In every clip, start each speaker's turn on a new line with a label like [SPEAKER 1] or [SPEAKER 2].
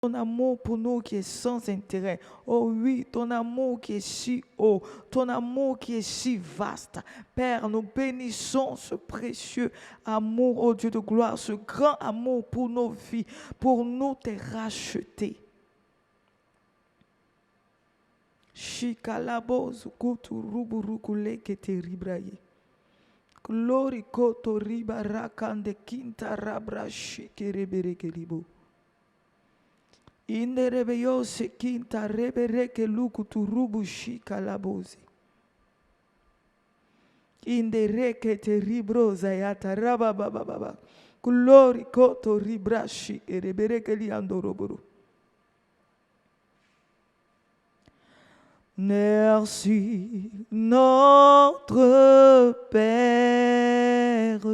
[SPEAKER 1] Ton amour pour nous qui est sans intérêt. Oh oui, ton amour qui est si haut, ton amour qui est si vaste. Père, nous bénissons ce précieux amour, oh Dieu de gloire, ce grand amour pour nos vies, pour nous te racheter. Shikalabo zukutu ruburukule kete ribraye. Glory koto riba rakande kinta rabra shikerebere keribo. Inderebe yose kinta rebereke luku turubu shika labozi. Indereke te ribroza yata raba baba baba. Glory koto ribrashi erebereke li andoroboro. Merci notre Père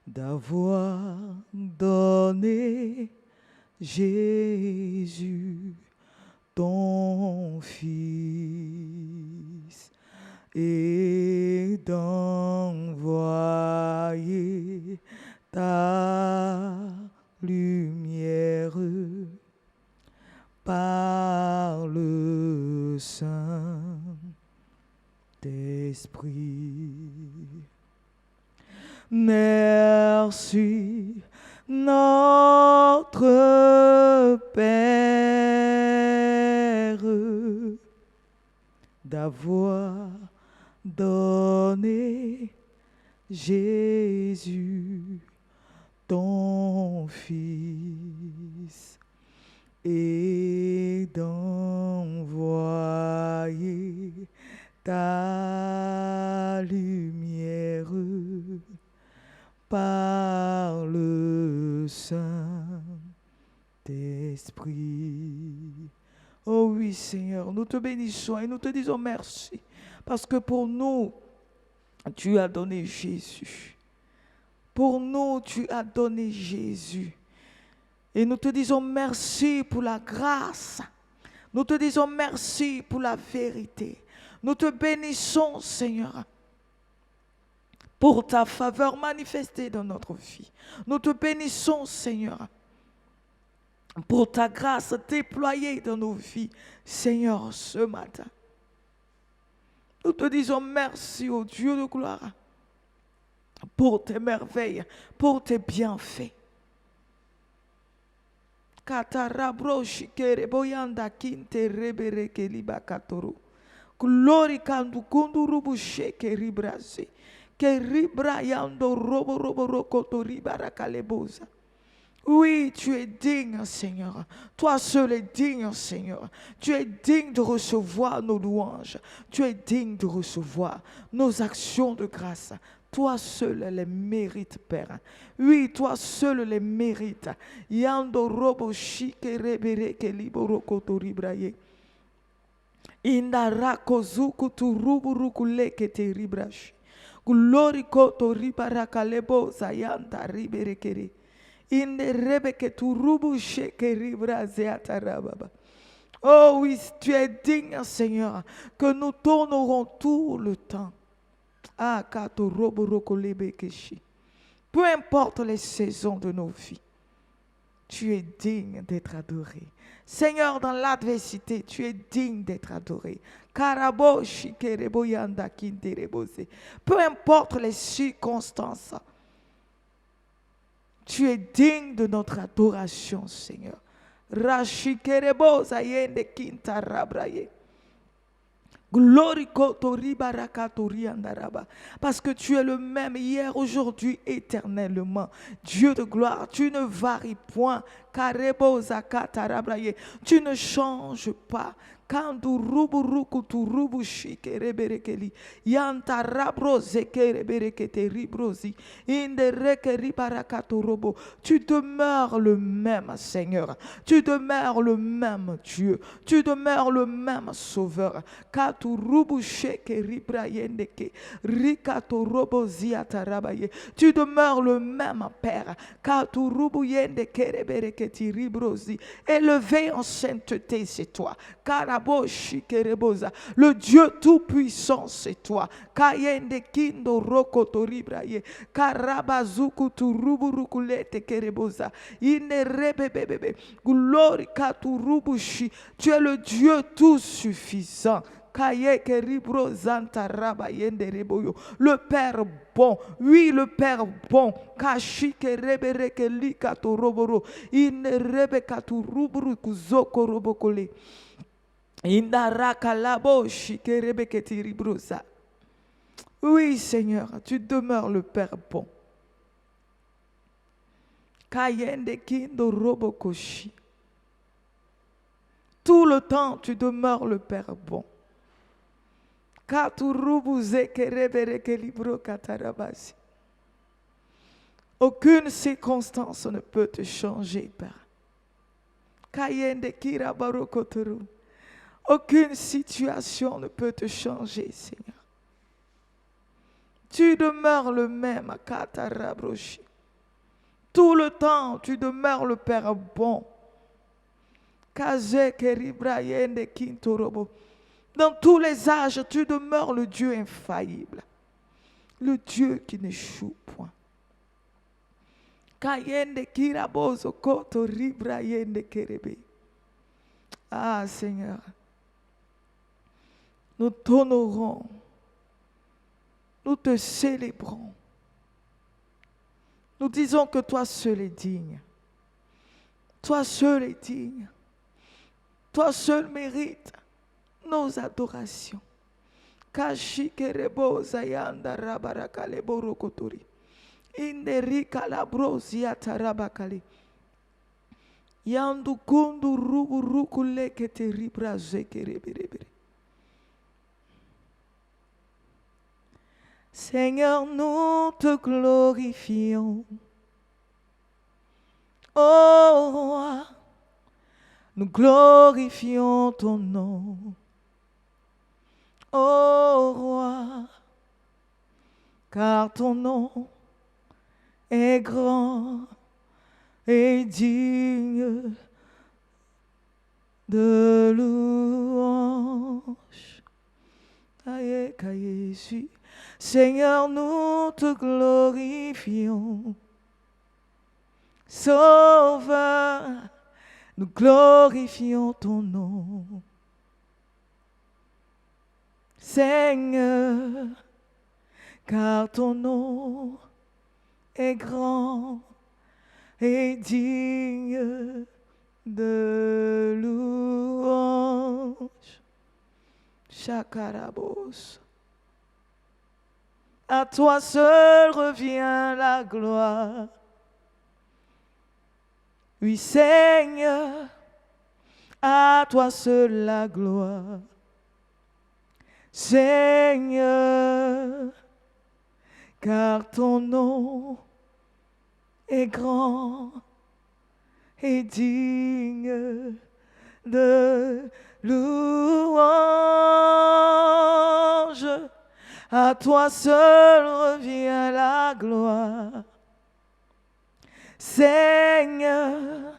[SPEAKER 1] d'avoir donné Jésus, ton Fils, et d'envoyer ta lumière par le Saint-Esprit. Merci notre Père d'avoir donné Jésus, ton Fils, et d'envoyer ta lumière par le Saint-Esprit. Oh oui, Seigneur, nous te bénissons et nous te disons merci. Parce que pour nous, tu as donné Jésus. Pour nous, tu as donné Jésus. Et nous te disons merci pour la grâce. Nous te disons merci pour la vérité. Nous te bénissons, Seigneur, pour ta faveur manifestée dans notre vie. Nous te bénissons, Seigneur, pour ta grâce déployée dans nos vies, Seigneur, ce matin. Nous te disons merci, ô Dieu de gloire, pour tes merveilles, pour tes bienfaits. Katarabroshi kere boyanda kinte rebere ke liba katoro. Glory kandu kundu rubu sheke ribrase. Que ribra yando robo robo rokoto ribara kalebosa. Oui, tu es digne, Seigneur. Toi seul es digne, Seigneur. Tu es digne de recevoir nos louanges. Tu es digne de recevoir nos actions de grâce. Toi seul les mérites, Père. Oui, toi seul les mérites. Yando robo shike rebere ke liboro koto ribraye. Inda rakozuku tu rubu rukule ke te ribrashi. Glory koto ribara kalebo zayanda ribere kere. Inde rebeke tu rubu sheke ribra zeata rababa. Oh oui, tu es digne, Seigneur, que nous tournerons tout le temps. Ah, kato robo rokolebe keshi. Peu importe les saisons de nos vies, tu es digne d'être adoré. Seigneur, dans l'adversité, tu es digne d'être adoré. Karabo shikerebo yanda kinterebose. Peu importe les circonstances, tu es digne de notre adoration, Seigneur. Rashikerebo zayende kintarabraye. Glory kotori barakatori andaraba. Parce que tu es le même hier, aujourd'hui, éternellement. Dieu de gloire, tu ne varies point. Karebo zakatarabraye. Tu ne changes pas. Kandu rubu ruku tu rubu shike reberekeli. Yanta rabro zeke reberekete ribrozi. Inde reke ribarakato robo. Tu demeures le même, Seigneur. Tu demeures le même Dieu. Tu demeures le même Sauveur. Katu rubu sheke ribrayendeke. Rikato robo ziatarabaye. Tu demeures le même Père. Katu rubu yendeke rebereketi ribrozi. Élevé en sainteté, c'est toi. Car Le Dieu tout-puissant, c'est toi. Kayende kindo roko toribraye. Karabazuku turuburukulete kerebosa. Ine rebebebebe. Glory katurubushi. Tu es le Dieu tout suffisant. Le Père bon, oui, le Père bon. Oui, Seigneur, tu demeures le Père bon. Tout le temps, tu demeures le Père bon. Aucune circonstance ne peut te changer, Père. Aucune situation ne peut te changer, Seigneur. Tu demeures le même. Tout le temps, tu demeures le Père bon. Dans tous les âges, tu demeures le Dieu infaillible. Le Dieu qui n'échoue point. Ah Seigneur, nous t'honorons, nous te célébrons. Nous disons que toi seul es digne. Toi seul es digne. Toi seul mérites nos adorations. Kashikerebo zayanda rabarakale borokotori. Inderika labrosia tarabakali. Yandu kundu rubu rukule keteribra zekereberebere. Seigneur, nous te glorifions. Oh roi, nous glorifions ton nom. Oh roi, car ton nom est grand et digne de louange. Seigneur, nous te glorifions. Sauveur, nous glorifions ton nom. Seigneur, car ton nom est grand et digne de louange. Chakarabos. À toi seul revient la gloire. Oui, Seigneur, à toi seul la gloire. Seigneur, car ton nom est grand et digne de louange. À toi seul revient la gloire. Seigneur,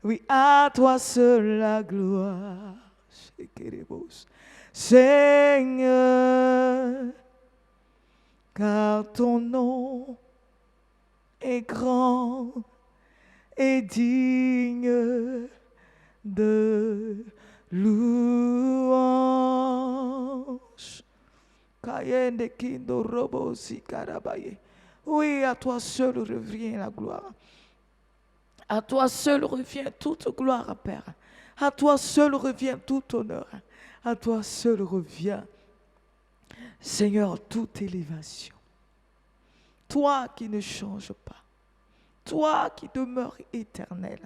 [SPEAKER 1] oui, à toi seul la gloire. Seigneur, car ton nom est grand et digne de louange. Oui, à toi seul revient la gloire. À toi seul revient toute gloire, Père. À toi seul revient tout honneur. À toi seul revient, Seigneur, toute élévation. Toi qui ne changes pas. Toi qui demeures éternel.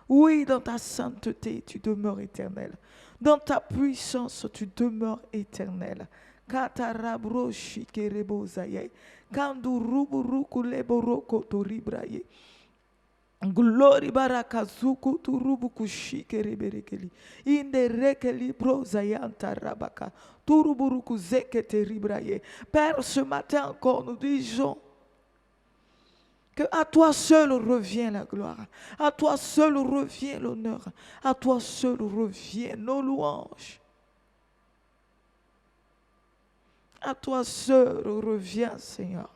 [SPEAKER 1] Oui, dans ta sainteté, tu demeures éternel. Dans ta puissance, tu demeures éternel. Katarabroshi kerebozaye. Kanduruburuku leboroko toribraye. Glory barakazuku turubuku shikereberekeli. Inderekeli brozayanta rabaka. Turuburuku zekete ribraye. Père, ce matin encore, nous disons Que à toi seul revient la gloire, à toi seul revient l'honneur, à toi seul revient nos louanges. À toi seul revient, Seigneur.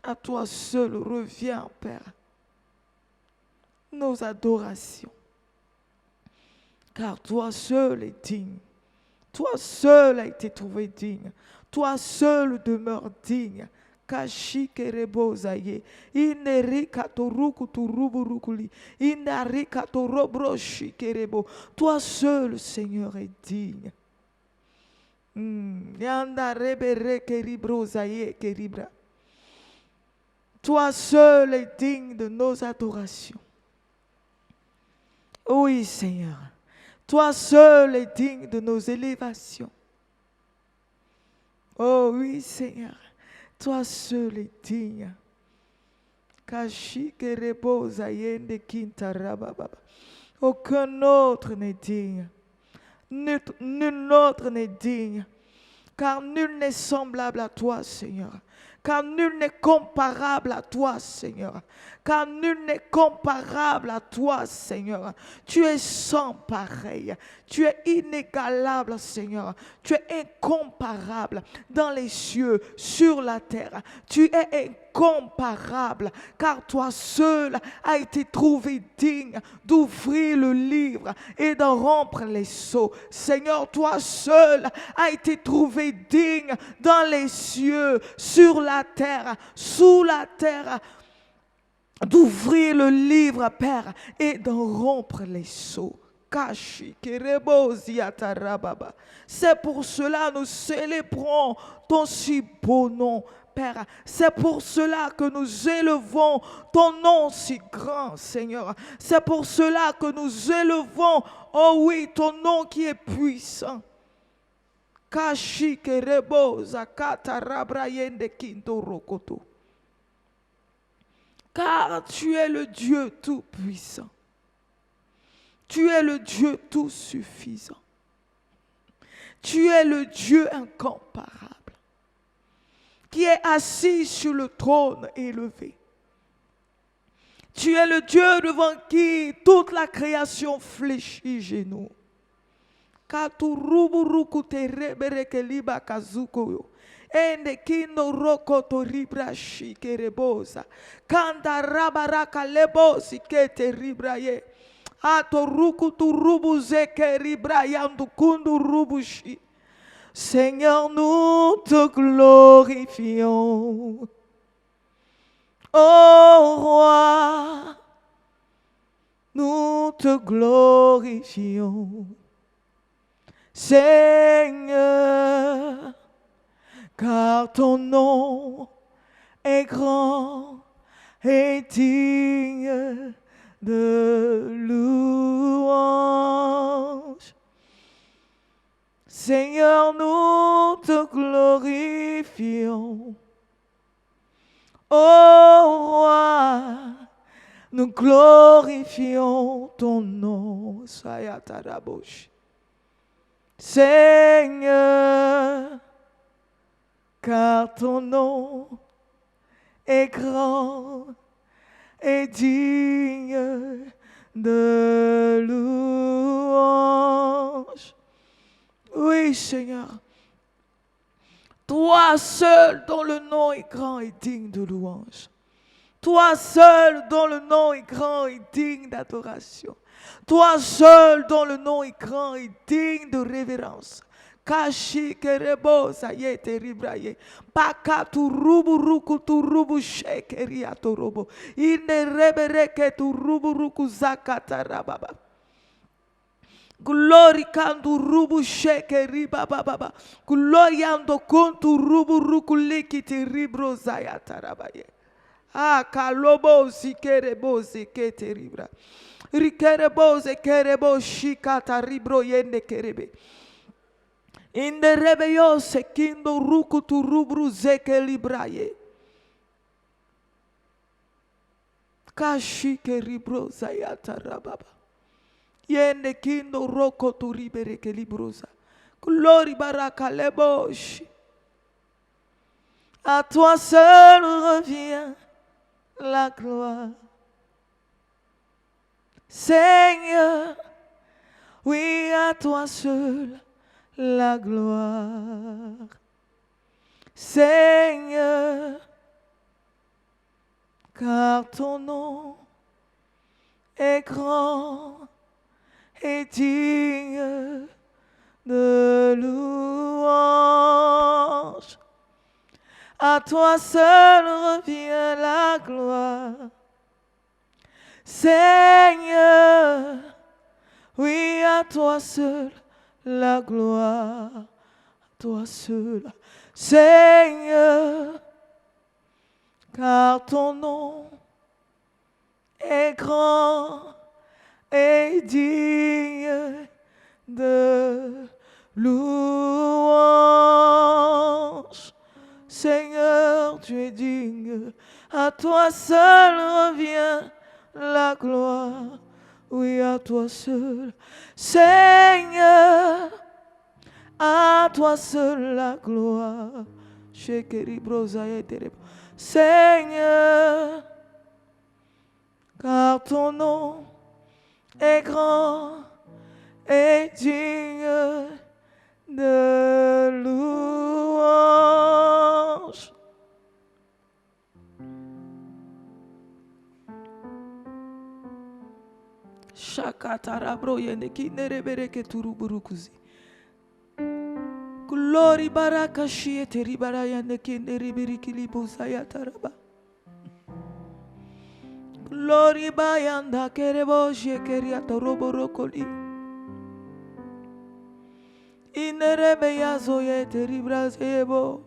[SPEAKER 1] À toi seul revient, Père, nos adorations. Car toi seul est digne. Toi seul a été trouvé digne. Toi seul demeure digne. Kashi kerebo zaye. Ineri katoruku turubu rukuli. Inari katorobroshi kerebo. Toi seul, Seigneur, est digne. Yanda rebere keribro zaye keribra. Toi seul est digne de nos adorations. Oui, Seigneur. Toi seul est digne de nos élévations. Oh oui, Seigneur. Toi seul est digne. Kashi kerebo zayende kinta rababa. Aucun autre n'est digne. Nul autre n'est digne. Car nul n'est semblable à toi, Seigneur. Car nul n'est comparable à toi, Seigneur. Car nul n'est comparable à toi, Seigneur. Tu es sans pareil. Tu es inégalable, Seigneur. Tu es incomparable dans les cieux, sur la terre. Tu es incomparable, car toi seul as été trouvé digne d'ouvrir le livre et d'en rompre les sceaux. Seigneur, toi seul as été trouvé digne dans les cieux, sur la terre, sous la terre, d'ouvrir le livre, Père, et d'en rompre les sceaux. C'est pour cela que nous célébrons ton si beau nom, Père. C'est pour cela que nous élevons ton nom si grand, Seigneur. C'est pour cela que nous élevons, oh oui, ton nom qui est puissant. Car tu es le Dieu tout-puissant. Tu es le Dieu tout suffisant. Tu es le Dieu incomparable, qui est assis sur le trône élevé. Tu es le Dieu devant qui toute la création fléchit genoux. Ende kindo roko to ribrashi kerebosa. Kanda rabaraka lebosi kete ribraye. Ato ruku tu rubu zeke ribrayandu kundu rubushi. Seigneur, nous te glorifions. Ô roi, nous te glorifions. Seigneur, car ton nom est grand et digne de louange. Seigneur, nous te glorifions. Ô roi, nous glorifions ton nom. Sayatarabosh. Seigneur, car ton nom est grand et digne de louange. Oui, Seigneur, toi seul dont le nom est grand et digne de louange. Toi seul dont le nom est grand et digne d'adoration. Toi seul dont le nom est grand et digne de révérence. Kashi kerebo sayete ribraye. Pakatu rubu ruku tu rubu shekeri atorobo. Ine rebereke tu rubu ruku zakata rababa. Glory kandu rubu shekeri bababa. Glory ando kontu rubu ruku likiti ribro zayata rabaye. Ah, kalobo sikerebo zekete ribra. Rikerebo zekerebo shikata ribro yende kerebe. Inde rebeyo sekindo ruku tu rubru zeke libraye. Kashike ribro zayata rababa. Yende kindo roko tu ribere ke libroza. Glory baraka leboshi. À toi seul revient la gloire. Seigneur, oui, à toi seul la gloire. Seigneur, car ton nom est grand et digne de louange. À toi seul revient la gloire. Seigneur, oui, à toi seul la gloire. À toi seul, Seigneur, car ton nom est grand et digne de louange. Seigneur, tu es digne, à toi seul revient la gloire. Oui, à toi seul, Seigneur, à toi seul la gloire. Seigneur, car ton nom est grand et digne de louange. Shakatarabro yendeki nerebereke turuburukuzi. Glory baraka shiete ribara yendeki nerebiriki libusaya taraba. Glory bayanda kerebo shekeria toroborokoli. Inerebe yazo yete ribrazebo.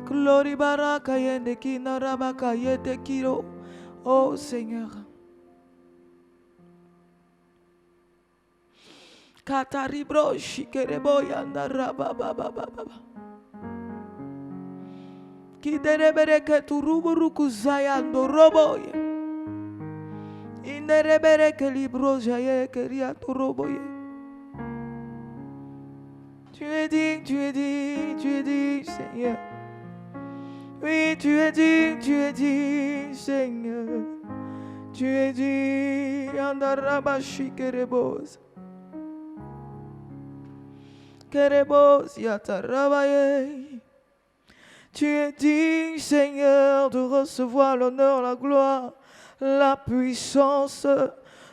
[SPEAKER 1] Glory baraka yendeki narabaka yete kiro. Oh Seigneur. Kataribro shikerebo yanda rababababa. Kiderebere ke turuburuku zayando roboye. Inerebere ke libro jaye keria turoboye. Tu es digne, tu es digne, tu es digne, Seigneur. Oui, tu es digne, Seigneur. Tu es digne, yanda rabashi kerebos. Kerebos yatarabaye. Tu es digne, Seigneur, de recevoir l'honneur, la gloire, la puissance.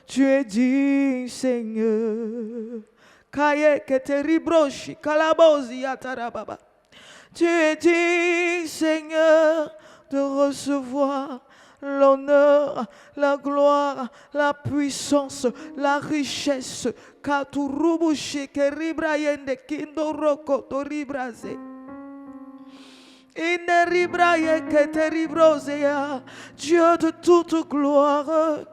[SPEAKER 1] Tu es digne, Seigneur. Kaye keteribroshi kalabozi yatarababa. Tu es digne, Seigneur, de recevoir l'honneur, la gloire, la puissance, la richesse. Katurubushi keribrayende kindoroko toribraze. Dieu de toute gloire,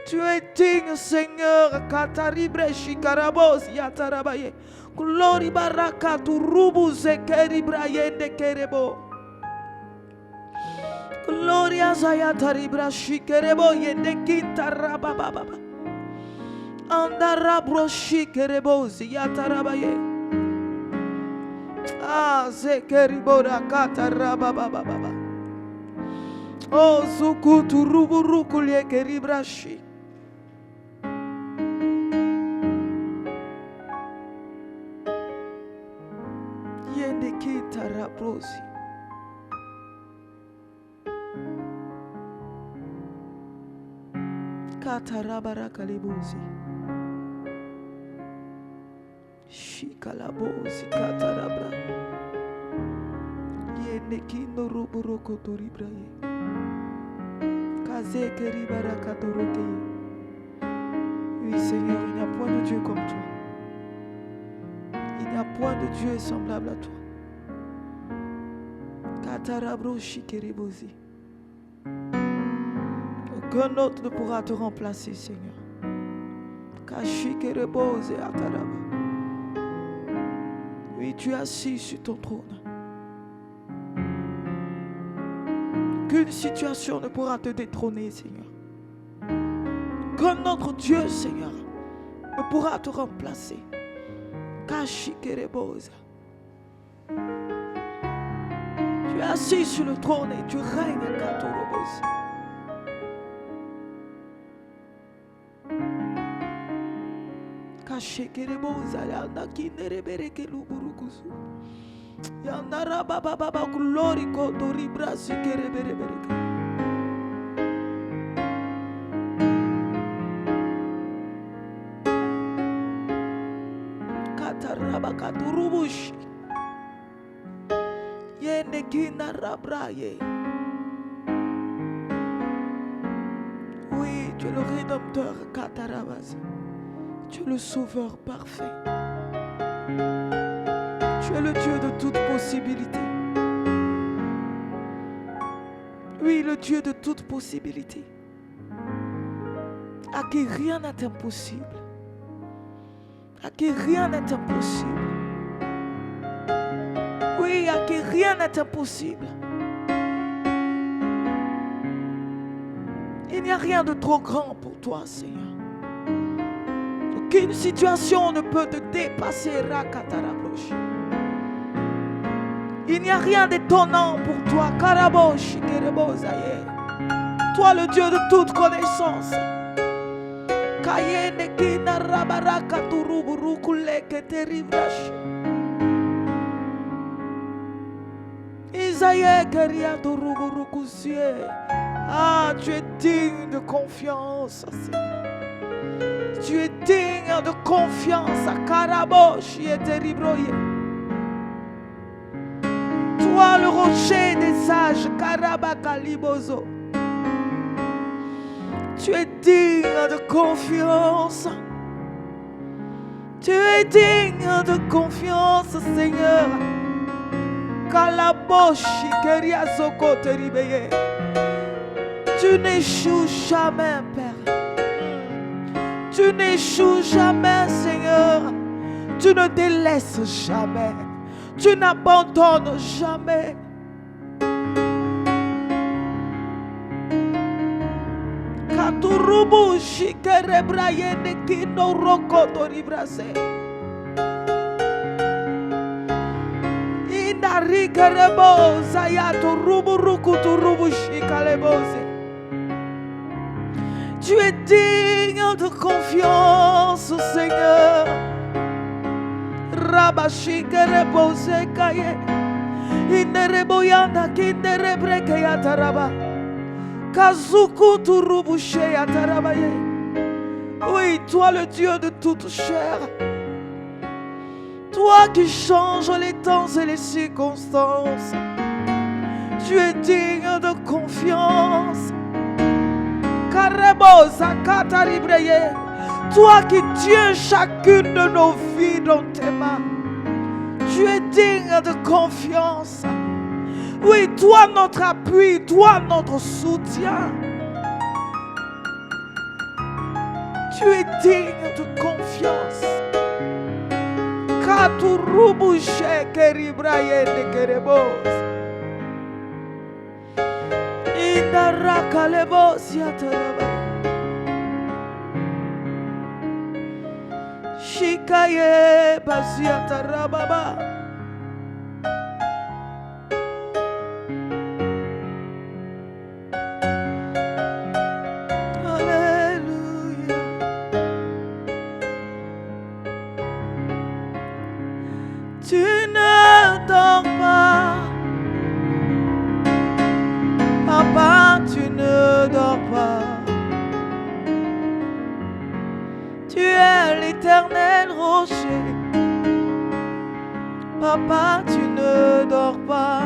[SPEAKER 1] tu es digne, Seigneur. Kataribre karabos yatarabaye. Glory baraka turubu zekeribrayende kerebo. Gloria zayataribra shikerebo yende kintarababa. Andarabro shikerebo ziyatarabaye. Ah, zekeribora katarababa. Oh, zukutu ruburukulie keribrashi. Yende kitaraprosi. Katarabara kalibuzi. Shikalabozi katarabra. Yende kindo ruburoko toribraye. Kaze keribara katorokeye. Oui, Seigneur, il n'y a point de Dieu comme toi. Il n'y a point de Dieu semblable à toi. Katarabro shikeribozi. Aucun autre ne pourra te remplacer, Seigneur. Kashikerebose ataraba. Oui, tu es assis sur ton trône. Aucune situation ne pourra te détrôner, Seigneur. Aucun notre Dieu, Seigneur, ne pourra te remplacer. Kashikerebose. Tu es assis sur le trône et tu règnes, Katorobos. Kashekerebosa yanda kinderebereke luburukusu. Yanda rabababa glory kotori brasi kereberebereke. Kataraba katurubushi. Yende kina rabraye. Oui, tu es le rédempteur, Katarabas. Tu es le sauveur parfait. Tu es le Dieu de toute possibilité. Oui, le Dieu de toute possibilité. À qui rien n'est impossible. À qui rien n'est impossible. Oui, à qui rien n'est impossible. Il n'y a rien de trop grand pour toi, Seigneur. Aucune situation ne peut te dépasser, Rakatarabrosh. Il n'y a rien d'étonnant pour toi, Karabosh, Kerebozaye. Toi, le Dieu de toute connaissance. Kayene kina rabaraka turuburu kuleke teribrash. Isaïe keria turuburu kusie. Ah, tu es digne de confiance, Seigneur. Tu es digne de confiance à Karabosh et Teribroye. Toi, le rocher des sages, Karabakalibozo. Tu es digne de confiance. Tu es digne de confiance, Seigneur. Kalabosh, Keriazoko Teribeye. Tu n'échoues jamais, Père. Tu n'échoues jamais, Seigneur. Tu ne délaisses jamais. Tu n'abandonnes jamais. Katurubu shikerebraye nekino rokoto ribrase. Inari kerebo zayato rubu rukutu rubu shikalebose. Tu es digne de confiance, Seigneur. Rabashi kerebose kaye. Inereboyanda kinderebreke yataraba. Kazuku turubushe yatarabaye. Oui, toi le Dieu de toute chair. Toi qui changes les temps et les circonstances. Tu es digne de confiance. Toi qui tiens chacune de nos vies dans tes mains. Tu es digne de confiance. Oui, toi notre appui, toi notre soutien. Tu es digne de confiance. Katurubushe keribraye de kerebos. Inarakalebos yataraba. Shikaye basiatarababa. Alléluia. Tu ne dors pas. Papa, tu ne dors pas. Tu es l'éternel rocher. Papa, tu ne dors pas.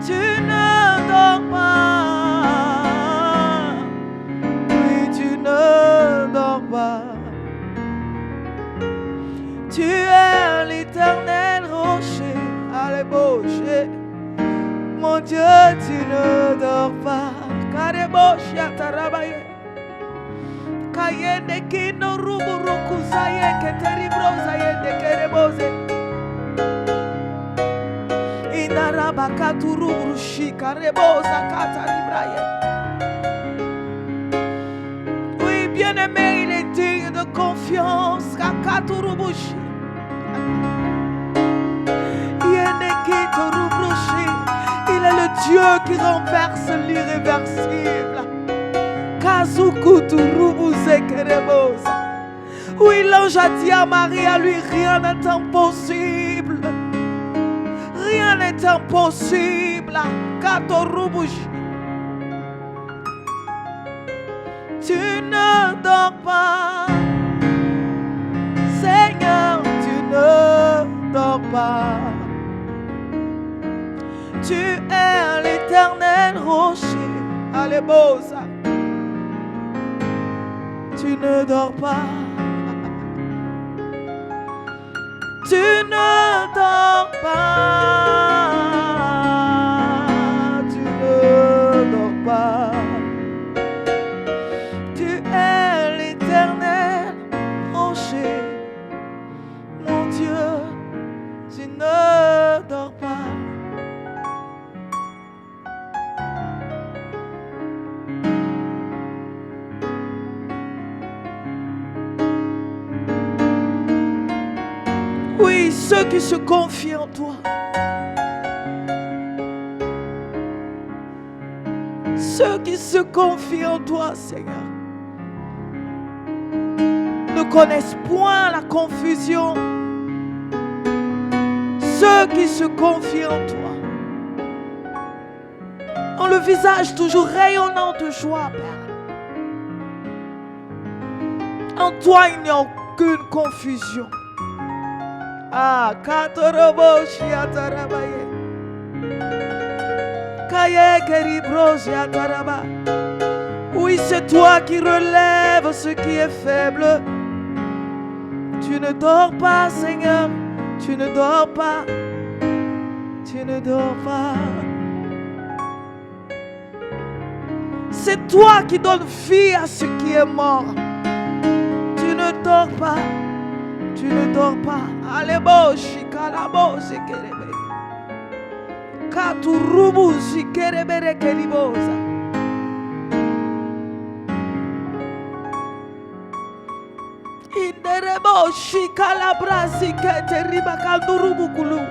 [SPEAKER 1] Tu ne dors pas. Oui, tu ne dors pas. Tu es l'éternel rocher. Allez, rocher. Mon Dieu, tu ne dors pas. Karebosh yatarabaye. Kayende kino ruburuku zaye keteribro zaye de kereboze. Inaraba katuruburushi kareboza kataribraye. Oui, bien-aimé, il est digne de confiance. Kakaturubushi. Dieu qui renverse l'irréversible. Kazukuturubuzekerebosa. Oui, l'ange a dit à Marie, à lui, rien n'est impossible. Rien n'est impossible. Katorubushi. Tu ne dors pas, Seigneur, tu ne dors pas. Tu es l'éternel rocher. Alléluia. Tu ne dors pas. Tu ne dors pas. Tu ne dors pas. Tu es l'éternel rocher. Mon Dieu, tu ne dors pas. Oui, ceux qui se confient en toi, ceux qui se confient en toi, Seigneur, ne connaissent point la confusion. Ceux qui se confient en toi ont le visage toujours rayonnant de joie, Père. En toi, il n'y a aucune confusion. Ah, Katorobo Shiatarabaye. Kaye Keribro Shiataraba. Oui, c'est toi qui relèves ce qui est faible. Tu ne dors pas, Seigneur. Tu ne dors pas. Tu ne dors pas. C'est toi qui donnes vie à ce qui est mort. Tu ne dors pas. Tu ne dors pas. Alebo shikalabo sekerebe. Katurubu sikerebere keribosa. Inderebo shikalabra sikete riba kandurubu kulu.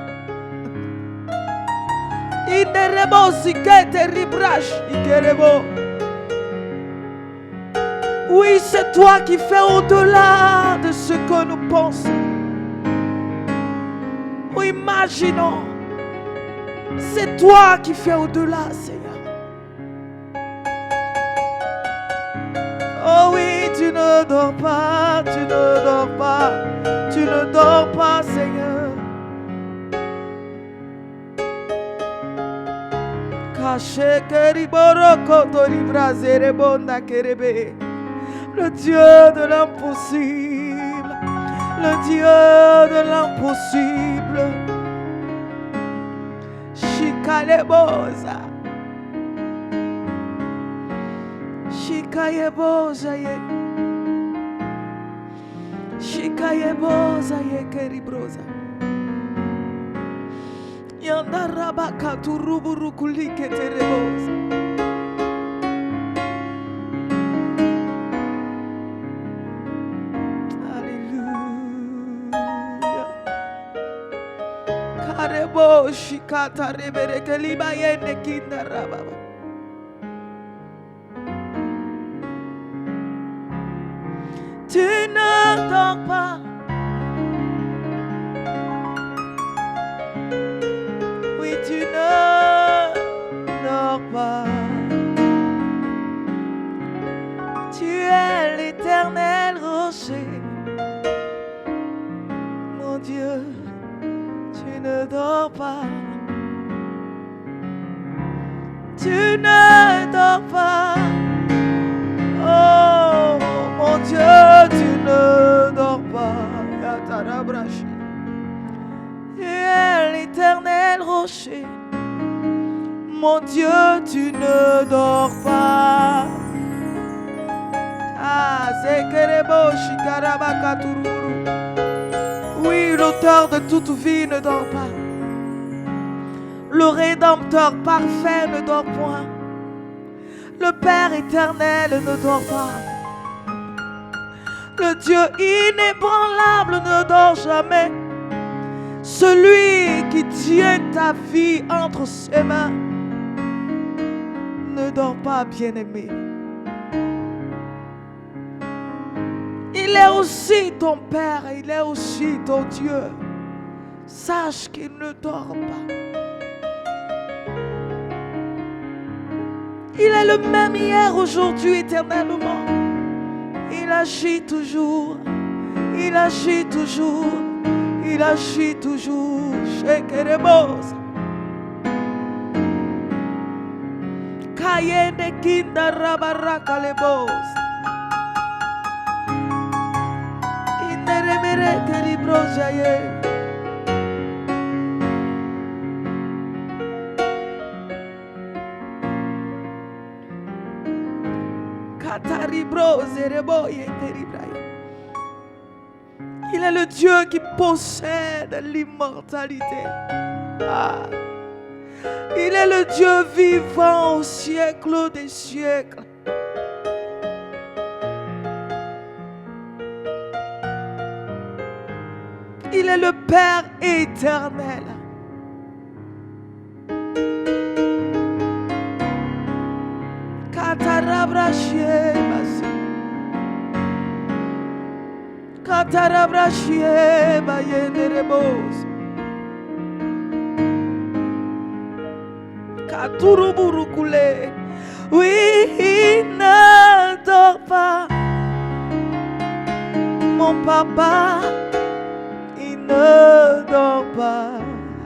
[SPEAKER 1] Inderebo sikete ribrash ikerebo. Oui, c'est toi qui fais au-delà de ce que nous pensons. Ou imaginons. C'est toi qui fais au-delà, Seigneur. Oh oui, tu ne dors pas, tu ne dors pas, tu ne dors pas, Seigneur. Caché keriboro kotori brazere bonda kerebe. Le Dieu de l'impossible, le Dieu de l'impossible. Shikalebosa, Shikayebosa ye, Shikayebosa ye keribrosa. Yandaraba katuruburu kulike terebosa. Karebo shikata rebere keliba yende kindaraba. Tu ne dors pas. Oui, tu ne dors pas. Tu es l'éternel rocher. Mon Dieu, tu ne dors pas. Tu ne dors pas. Oh mon Dieu, tu ne dors pas. Tu es l'éternel rocher. Mon Dieu, tu ne dors pas. Ah, Zekerebo Shikaraba Katururu. Oui, l'auteur de toute vie ne dort pas. Le Rédempteur parfait ne dort point. Le Père éternel ne dort pas. Le Dieu inébranlable ne dort jamais. Celui qui tient ta vie entre ses mains. dort pas, bien-aimé. Il est aussi ton Père, il est aussi ton Dieu. Sache qu'il ne dort pas. Il est le même hier, aujourd'hui, éternellement. Il agit toujours, il agit toujours, il agit toujours. Shekerebos. Kayende kinda rabaraka lebos. Ineremere keribrojaye. Il est le Dieu qui possède l'immortalité. Ah. Il est le Dieu vivant au siècle des siècles. Il est le Père éternel. Katarabrashie basi. Katarabrashie bayenderebos. Katuruburukule. Oui, il ne dort pas. Mon papa, il ne dort pas.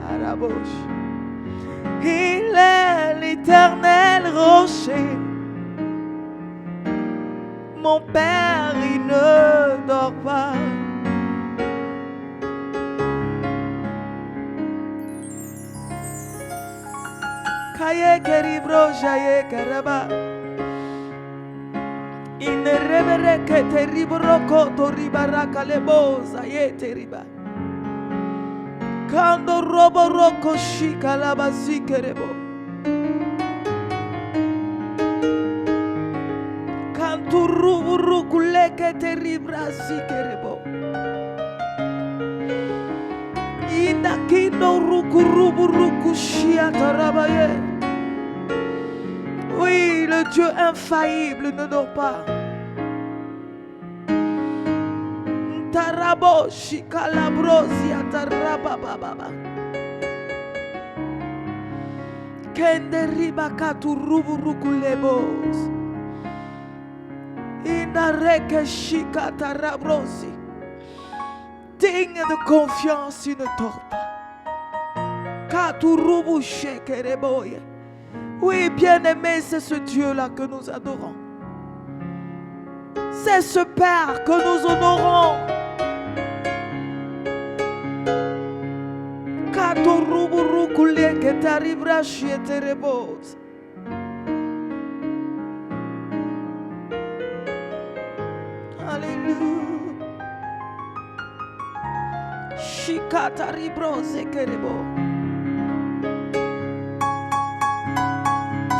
[SPEAKER 1] Arabosh. Il est l'éternel rocher. Mon Père, il ne dort pas. Kaye keribro jaye karaba. Il ne rêverait que terribro koto ribaraka lebo zaye teriba. Kando robo roko shika la basikerebo. Turuburukuleke teribra sikerebo. Inakino rukuruburukushia tarabaye. Oui, le Dieu infaillible ne dort pas. Tarabo shikalabrosia tarabababa. Kenderiba katuruburukulebos. Digne de confiance, il ne dort pas. Oui, bien-aimé, c'est ce Dieu-là que nous adorons. C'est ce Père que nous honorons.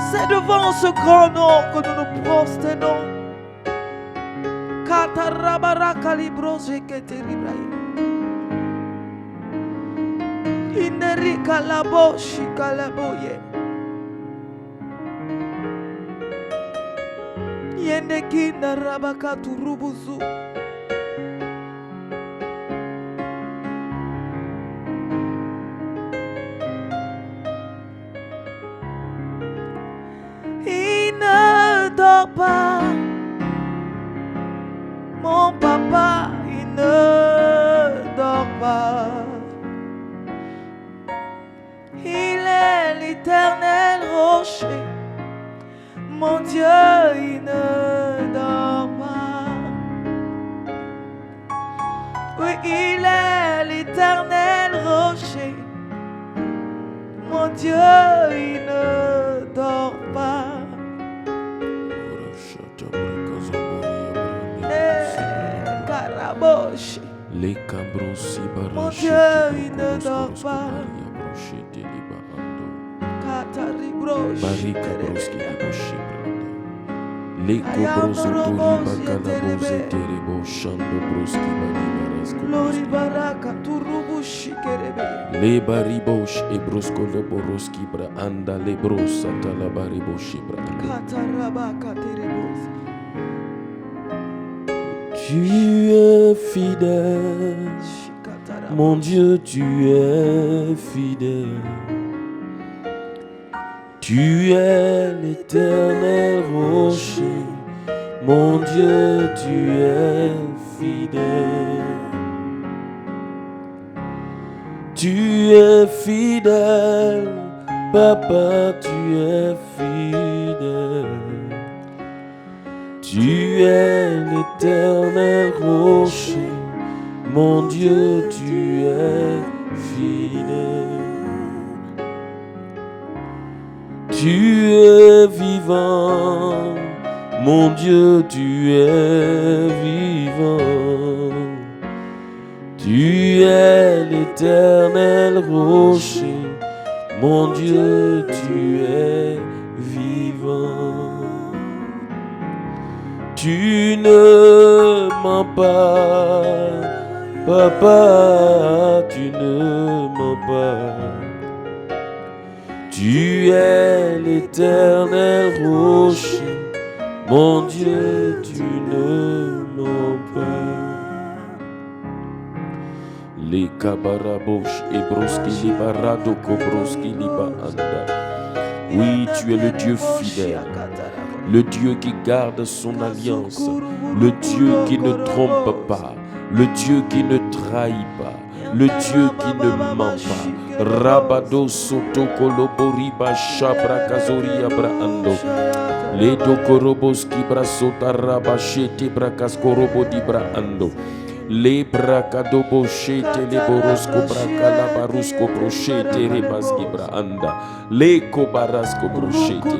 [SPEAKER 1] C'est devant ce grand nom que nous nous prosternons. Inerika labo shikalaboye. Yenekina rabakatu rubuzu. Il ne dort pas. Mon papa, il ne dort pas. Il est l'éternel rocher. Mon Dieu, il ne dort pas. Oui, il est l'éternel rocher. Mon Dieu, il ne dort pas. Caraboche. Mon Dieu, il ne dort pas.
[SPEAKER 2] Le baribosh et brosco le boroski bra anda le brosa la bariboshi bra. Tu es fidèle, mon Dieu, tu es fidèle. Tu es l'éternel rocher, mon Dieu, tu es fidèle. Tu es fidèle, Papa, tu es fidèle. Tu es l'éternel rocher, mon Dieu, tu es fidèle. Tu es vivant, mon Dieu, tu es vivant. Tu es l'éternel rocher, mon Dieu, tu es vivant. Tu ne mens pas, Papa, tu ne mens pas. Tu es l'éternel rocher, mon Dieu, tu ne mens pas. Les kabarabosh et broski libarado kobroski liba anda. Oui, tu es le Dieu fidèle, le Dieu qui garde son alliance, le Dieu qui ne trompe pas, le Dieu qui ne trahit pas, le Dieu qui ne ment pas. Rabado soto koloboriba shabra kazori abraando. Le dokorobos kibra sota rabashete brakaskorobo dibraando. Le brakadobo shete le borosco bracala barusco brochete rebaski braanda. Le kobarasco brochete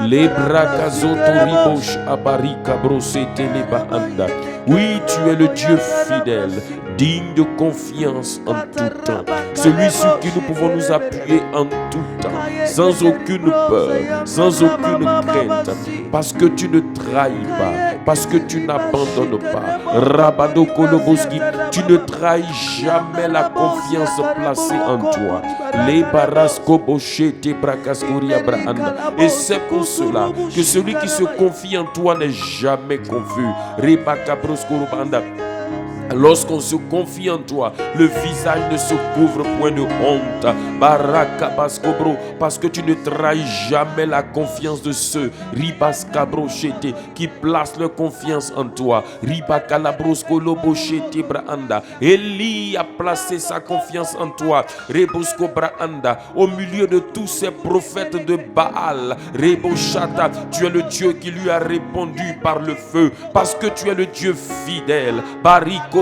[SPEAKER 2] le brakazoto ribosh abarika brosete le baanda. Oui, tu es le Dieu fidèle, digne de confiance en tout temps, celui sur qui nous pouvons nous appuyer en tout temps, sans aucune peur, sans aucune crainte, parce que tu ne trahis pas, parce que tu n'abandonnes pas. Rabado Koloboski, tu ne trahis jamais la confiance placée en toi. Les barasko bochete brakaskoria brahanda. Et c'est pour cela que celui qui se confie en toi n'est jamais confus. Rebaka broskorobanda. Lorsqu'on se confie en toi, le visage ne se couvre point de honte. Baraka baskobro, parce que tu ne trahis jamais la confiance de ceux ribaskabro chete qui placent leur confiance en toi. Ribakalabrosko lobo chete braanda. Élie a placé sa confiance en toi. Rebosko braanda, au milieu de tous ces prophètes de Baal. Reboshata, tu es le Dieu qui lui a répondu par le feu, parce que tu es le Dieu fidèle. Bariko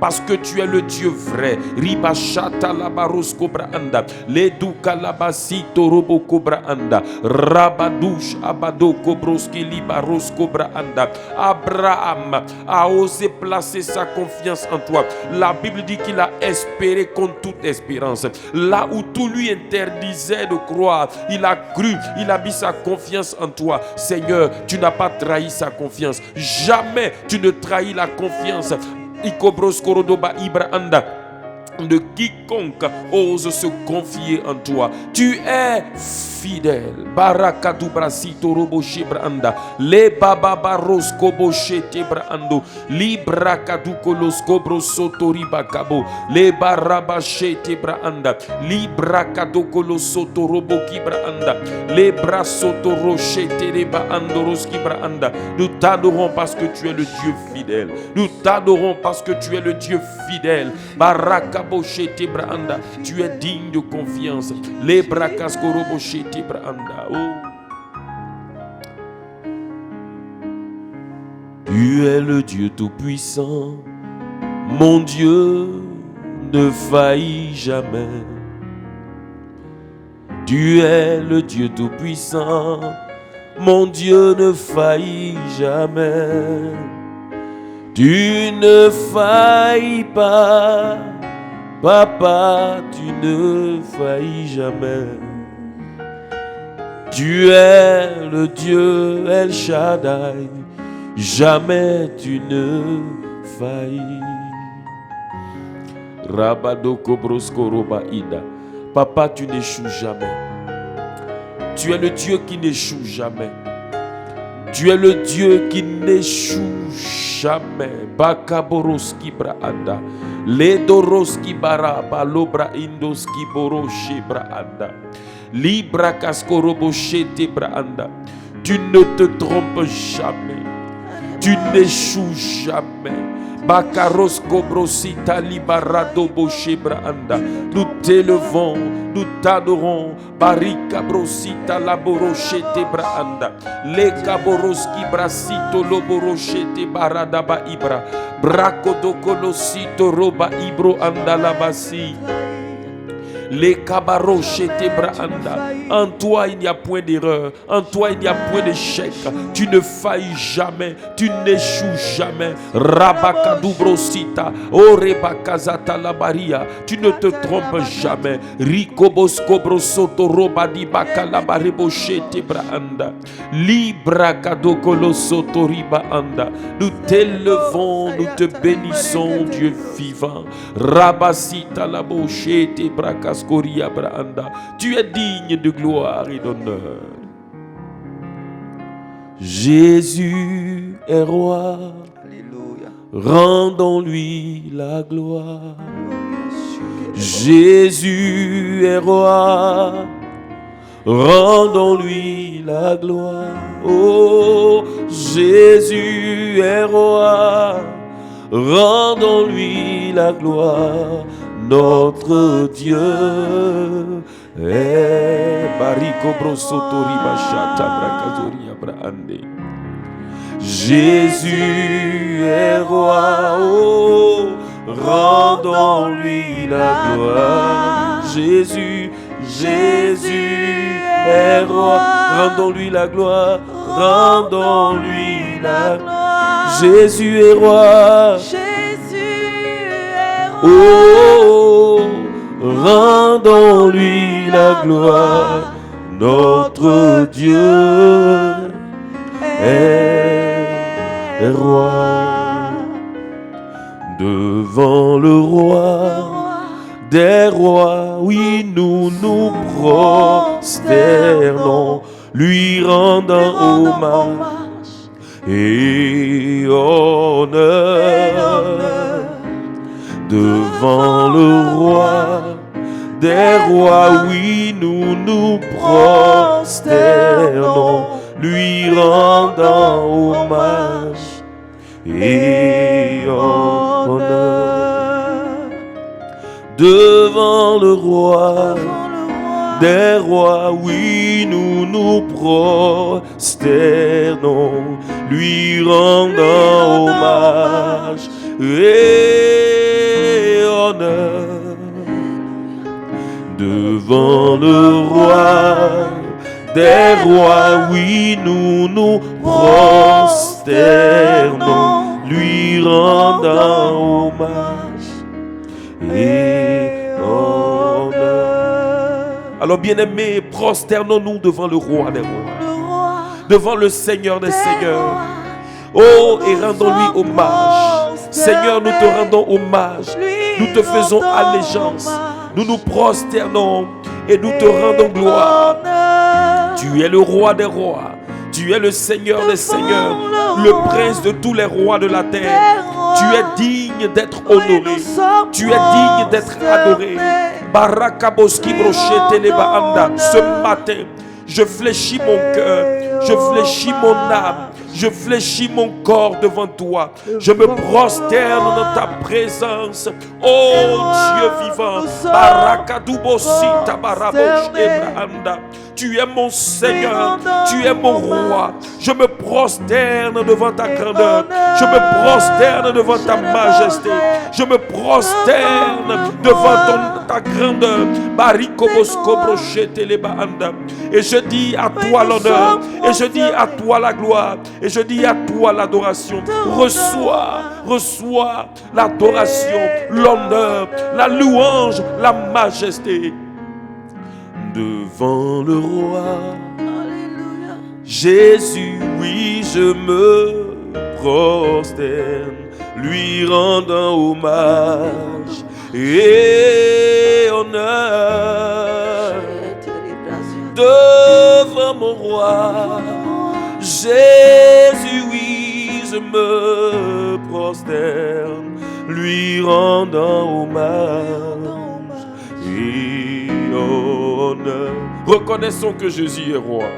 [SPEAKER 2] parce que tu es le Dieu vrai. Ribashata la barosko braanda. Le duka la basito robo kobraanda. Rabadouche abado kobroski libarosko braanda. Abraham a osé placer sa confiance en toi. La Bible dit qu'il a espéré contre toute espérance. Là où tout lui interdisait de croire, il a cru, il a mis sa confiance en toi. Seigneur, tu n'as pas trahi sa confiance. Jamais tu ne trahis la confiance de quiconque ose se confier en toi. Tu es fidèle. Barakadu brasito robo shebranda. Le baba baros kobo shete brando. Libra kadu kolos kobro soto ribakabo. Le baraba shete branda. Libra kadu kolos soto robo kibranda. Le brasoto rochete reba andoroski branda. Nous t'adorons parce que tu es le Dieu fidèle. Nous t'adorons parce que tu es le Dieu fidèle. Barakabo shete branda. Tu es digne de confiance. Le brakasko robo shete branda. Oh. Tu es le Dieu tout-puissant, mon Dieu ne faillit jamais. Tu es le Dieu tout-puissant, mon Dieu ne faillit jamais. Tu ne faillis pas, Papa, tu ne faillis jamais. Tu es le Dieu El Shaddai, jamais tu ne faillis. Rabadoko brosko roba ida. Papa, tu n'échoues jamais. Tu es le Dieu qui n'échoue jamais. Tu es le Dieu qui n'échoue jamais. Bakaboroski braada. Ledoroski bara balobra indoski boroshi braada. Libra kaskorobo shete braanda. Tu ne te trompes jamais. Tu n'échoues jamais. Bakaros kobrosita libarado boshe braanda. Nous t'élevons, nous t'adorons. Barika brosita laboroshete braanda. Le kaboroski brasito loboroshete barada ba ibra. Brako dokolosito roba ibro andalabasi. Les kabaroshete braanda. En toi il n'y a point d'erreur. En toi il n'y a point d'échec. Tu ne failles jamais. Tu n'échoues jamais. Rabakadubrosita. Orebakazata labaria. Tu ne te trompes jamais. Rikobosko brosoto robadi bakalabareboshete braanda. Librakadokolosoto riba anda. Nous t'élevons, nous te bénissons, Dieu vivant. Rabasita laboshete brakas. Tu es digne de gloire et d'honneur. Jésus est roi.
[SPEAKER 1] Alléluia.
[SPEAKER 2] Rendons-lui la gloire. Jésus est roi. Rendons-lui la gloire. Oh, Jésus est roi. Rendons-lui la gloire. Notre Dieu est Bariko Brosotori Bachata Brakazoria Brande. Jésus est roi, oh, rendons-lui la gloire. Jésus est roi, rendons-lui la gloire, rendons-lui la gloire. Jésus est roi. Oh, rendons-lui la gloire. Notre Dieu est roi. Devant le roi des rois, oui, nous nous prosternons, lui rendant hommage et honneur. Devant le roi des rois, oui, nous nous prosternons, lui rendant hommage et honneur. Devant le roi des rois, oui, nous nous prosternons, lui rendant hommage et honneur. Devant le roi des rois, oui, nous nous prosternons, lui rendant hommage et honneur. Alors bien-aimés, prosternons-nous devant le roi des rois, devant le Seigneur des seigneurs. Oh, et rendons-lui hommage. Seigneur, nous te rendons hommage. Nous te faisons allégeance. Nous nous prosternons et nous te rendons gloire. Tu es le roi des rois. Tu es le Seigneur des seigneurs, le prince de tous les rois de la terre. Tu es digne d'être honoré. Tu es digne d'être adoré. Barakaboski brochete leba anda. Ce matin, je fléchis mon cœur, je fléchis mon âme, je fléchis mon corps devant toi. Je me prosterne dans ta présence. Oh Dieu vivant, Barakadubosita barabosh ebrahanda. Tu es mon Seigneur, tu es mon roi. Je me prosterne devant ta grandeur. Je me prosterne devant ta majesté. Je me prosterne devant ta grandeur. Et je dis à toi l'honneur. Et je dis à toi la gloire. Et je dis à toi l'adoration. Reçois l'adoration, l'honneur, la louange, la majesté. Devant le roi, Jésus, oui, je me prosterne, lui rendant hommage et honneur devant mon roi. Jésus, oui, je me prosterne, lui rendant hommage et honneur. Reconnaissons que Jésus est roi.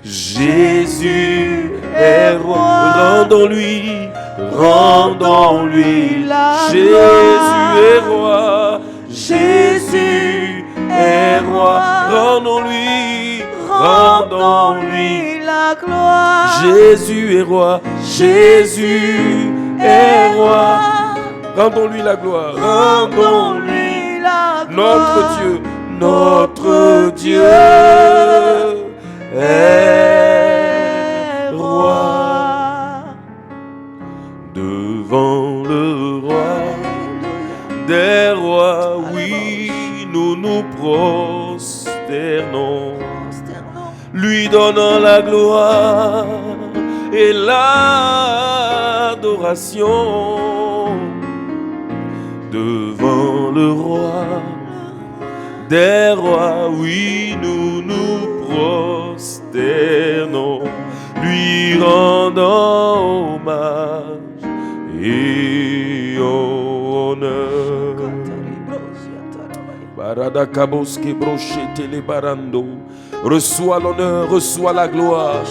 [SPEAKER 2] Jésus est roi, rendons-lui la Jésus est roi, Jésus est roi, rendons-lui la gloire. Jésus est roi, Jésus est roi, rendons-lui la gloire, rendons-lui la gloire. Notre Dieu est roi. Devant le roi des rois, oui, nous nous prosternons, lui donnant la gloire et l'adoration. Devant le roi des rois, oui, nous nous prosternons, lui rendant hommage et honneur. Baradakaboske brochete le barando. Reçois l'honneur, reçois la gloire.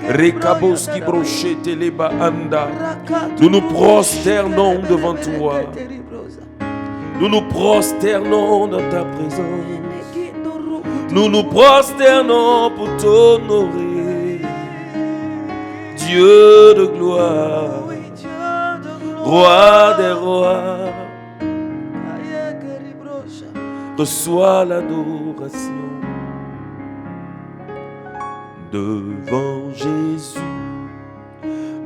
[SPEAKER 2] Rekaboski brochete le baanda. Nous nous prosternons devant toi. Nous nous prosternons dans ta présence. Nous nous prosternons pour t'honorer. Dieu de gloire, roi des rois, reçois l'adoration. Devant Jésus,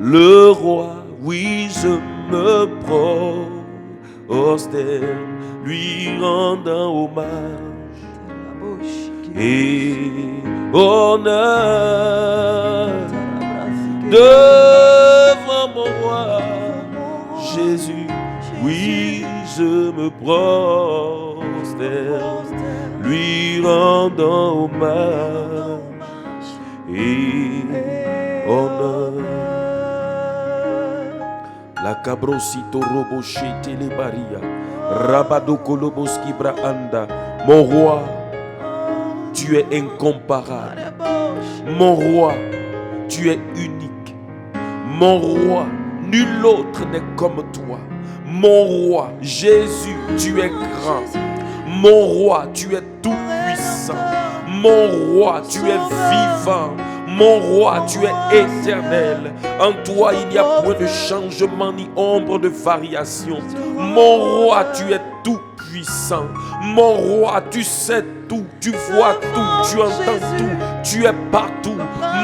[SPEAKER 2] le roi, oui, je me prosterne, lui rendant hommage et honneur. Devant mon roi Jésus, oui, je me prosterne, lui rendant hommage et honneur. La cabrosito robochete les baria, rabado koloboski braanda. Mon roi, tu es incomparable. Mon roi, tu es unique. Mon roi, nul autre n'est comme toi. Mon roi, Jésus, tu es grand. Mon roi, tu es tout puissant. Mon roi, tu es vivant. Mon roi, tu es éternel. En toi, il n'y a point de changement ni ombre de variation. Mon roi, tu es tout puissant. Mon roi, tu sais tout, tu vois tout, tu entends tout, tu es partout.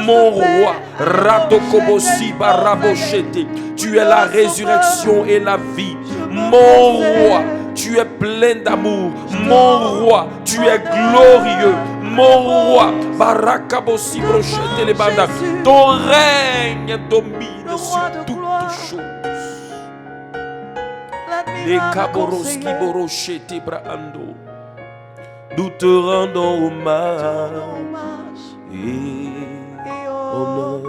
[SPEAKER 2] Mon roi, Ratokobosi Barabochete, tu es la résurrection et la vie. Mon roi, tu es plein d'amour. Mon roi, tu es glorieux. Mon roi, Barakabosi Brochete les bandas, ton règne domine sur toutes choses. Les Kaboroski Borochete Braando, nous te rendons hommage et honneur.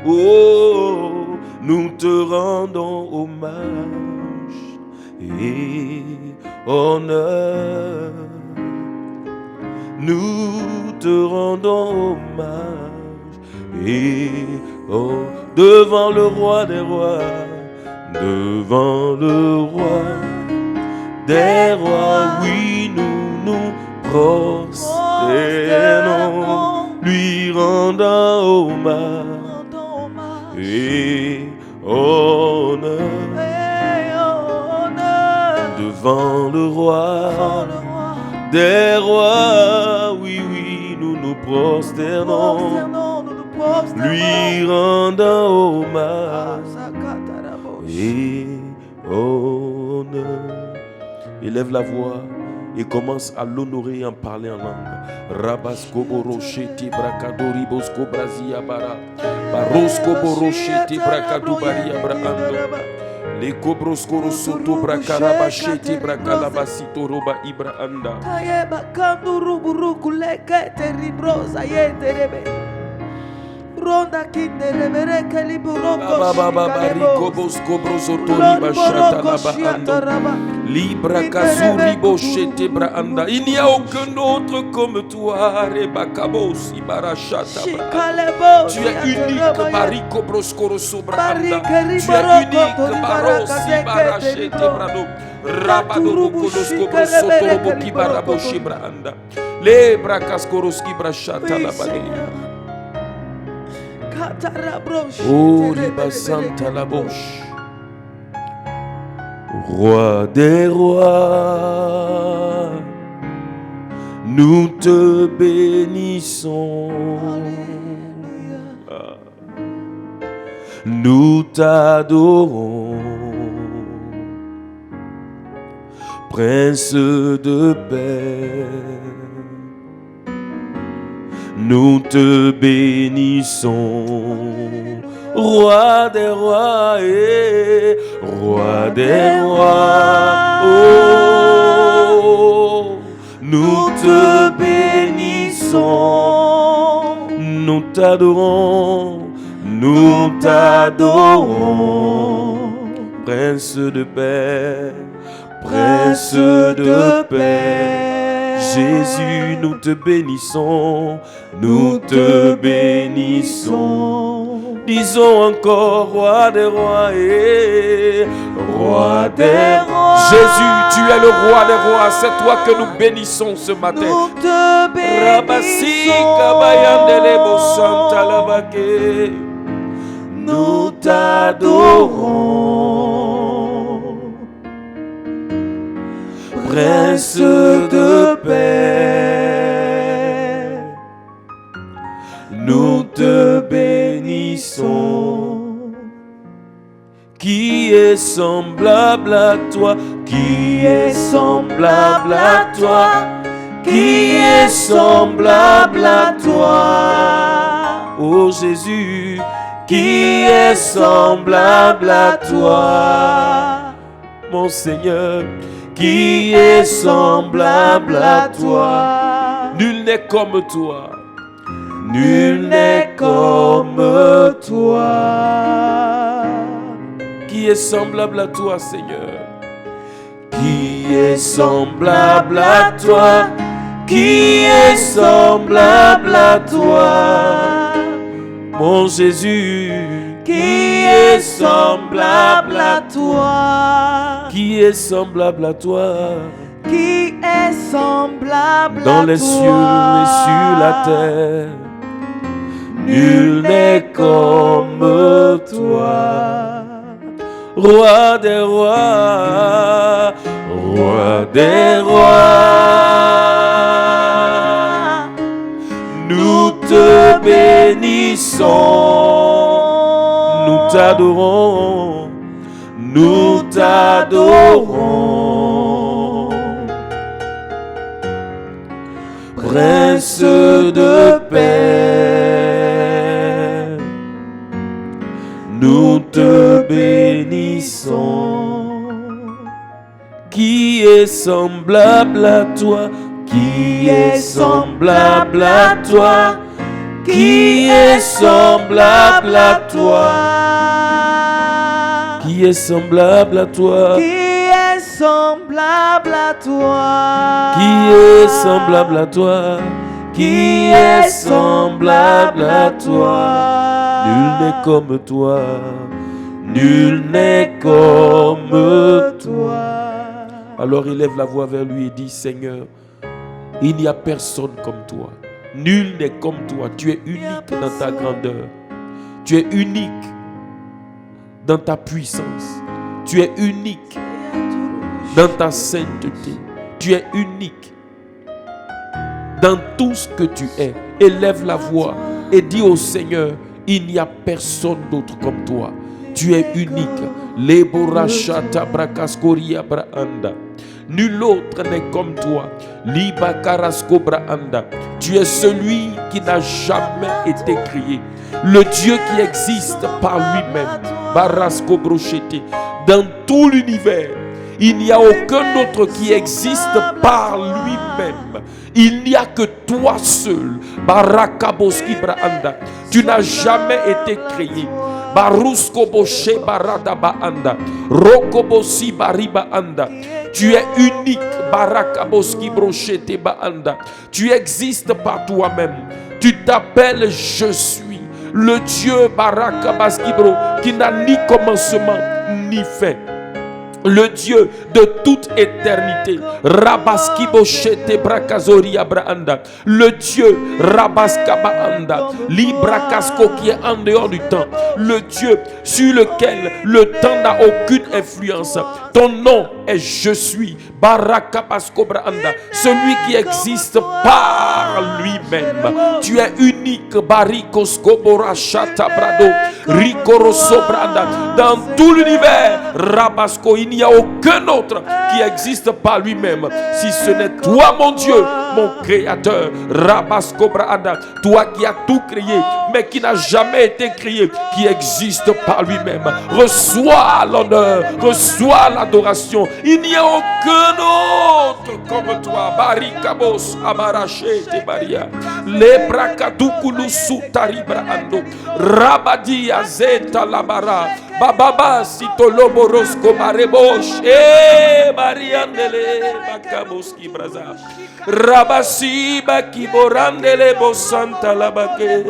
[SPEAKER 2] Oh, nous te rendons hommage et honneur. Nous te rendons hommage et oh, devant le roi des rois, devant le roi des rois, oui, nous nous prosternons, lui rendant hommage et honneur. Devant le roi des rois, oui, oui, nous nous prosternons, lui rendant hommage et honneur. Élève la voix et commence à l'honorer en parler en langue. Rabasko borochete brakadori bosko brazia bara. Barosko borochete brakadu baria braando. Les cobroskoro soto brakarabasheti brakalabasito roba ibra anda.
[SPEAKER 1] Kayeba kanduru buruku leke teribrosa yenderebe. Ronda kinderebere kaliburoko
[SPEAKER 2] Libra Kazuri Boshete Braanda. Il n'y a aucun autre comme toi, Rebakabos Ibarashata. Tu es unique, Bariko Broskoro Sobraanda. Tu es unique, Baros Ibarashete Brado. Rabado Kodosko Sotorobo Kibaraboshi Braanda. Le Brakaskoroski Brashata Labade. Oh, Liba Santa la Boche. Roi des rois, nous te bénissons. Nous t'adorons, Prince de paix. Nous te bénissons, Roi des rois et Roi des rois. Oh, nous te bénissons, nous t'adorons, Prince de paix, Prince de paix. Jésus, nous te bénissons, nous te bénissons. Disons encore, Roi des rois et Roi des rois. Jésus, tu es le Roi des rois, c'est toi que nous bénissons ce matin.
[SPEAKER 1] Nous te
[SPEAKER 2] bénissons. Nous t'adorons, Prince de paix, nous te bénissons. Qui est semblable à toi? Qui est semblable à toi? Qui est semblable à toi? Oh Jésus, qui est semblable à toi? Mon Seigneur, qui est semblable à toi? Nul n'est comme toi. Nul n'est comme toi. Qui est semblable à toi, Seigneur? Qui est semblable à toi? Qui est semblable à toi? Mon Jésus, qui est semblable à toi? Qui est semblable à toi?
[SPEAKER 1] Qui est semblable
[SPEAKER 2] dans
[SPEAKER 1] à
[SPEAKER 2] les
[SPEAKER 1] toi?
[SPEAKER 2] cieux et sur la terre? Nul n'est comme toi. Roi des rois, Roi des rois, nous te bénissons, nous t'adorons, nous t'adorons, Prince de paix, nous te bénissons. Qui est semblable à toi? Qui est semblable à toi? Qui est semblable à toi? Qui est semblable à toi?
[SPEAKER 1] Qui est semblable à toi?
[SPEAKER 2] Qui est semblable à toi? Qui est semblable à toi? Nul n'est comme toi. Nul n'est comme toi. Alors élève la voix vers lui et dit: Seigneur, il n'y a personne comme toi. Nul n'est comme toi. Tu es unique dans ta grandeur. Tu es unique dans ta puissance. Tu es unique dans ta sainteté. Tu es unique dans tout ce que tu es. Élève la voix et dis au Seigneur: il n'y a personne d'autre comme toi. Tu es unique. Leborachata brakaskoria braanda. Nul autre n'est comme toi. Liba karasko braanda. Tu es celui qui n'a jamais été créé. Le Dieu qui existe par lui-même. Barasko brochete. dans tout l'univers. Il n'y a aucun autre qui existe par lui-même. Il n'y a que toi seul. Barakaboski Braanda. Tu n'as jamais été créé. Barusko Boshe Barada Baanda. Rokobosi Bariba Anda. Tu es unique. Barakaboski Brochete Baanda. Tu existes par toi-même. Tu t'appelles Je suis. Le Dieu Barakabaski Bro qui n'a ni commencement ni fin. Le Dieu de toute éternité. Rabaski Boshete Brakazori Abraanda. Le Dieu Rabaskabaanda. Librakasko qui est en dehors du temps. Le Dieu sur lequel le temps n'a aucune influence. Ton nom est Je suis. Barakabasko Braanda. Celui qui existe par lui-même. Tu es unique. Barikosko Borachata Brado. Rikoroso Branda. Dans tout l'univers. Rabasko. Il n'y a aucun autre qui existe par lui-même. Si ce n'est toi, mon Dieu, mon créateur. Rabasko Braanda. Toi qui as tout créé, mais qui n'a jamais été créé, qui existe par lui-même. Reçois l'honneur, reçois l'adoration. Il n'y a aucun autre comme toi. Barikabos Amarache Tebaria. Lebrakadukulu Sutari Braando. Rabadi Azeta Labara. Bababa Sitoloborosko Marebosh. Mariandele Bakaboski Braza. Rabasi Bakiborandele Bosanta Labake.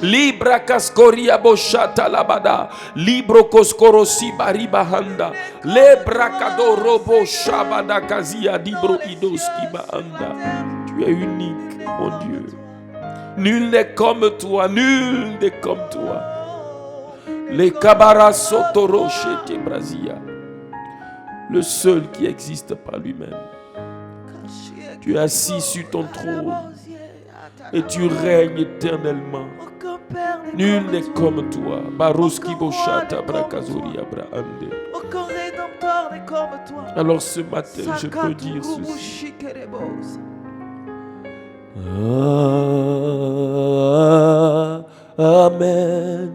[SPEAKER 2] Libra Kaskoria Boshata Labada. Libro Koskorosi Baribahanda. Lebra Kadorobo Shabada Kazia Dibro Idoski Baanda. Tu es unique, mon Dieu. Nul n'est comme toi, nul n'est comme toi. Les Kabara Sotoroche Brazia. Le seul qui existe par lui-même. Tu es assis sur ton trône et tu règnes éternellement. Nul n'est comme toi. Baruski Boshata Brakazori Abraande.
[SPEAKER 1] Aucun rédempteur n'est comme toi.
[SPEAKER 2] Alors ce matin, je peux dire ceci. Amen.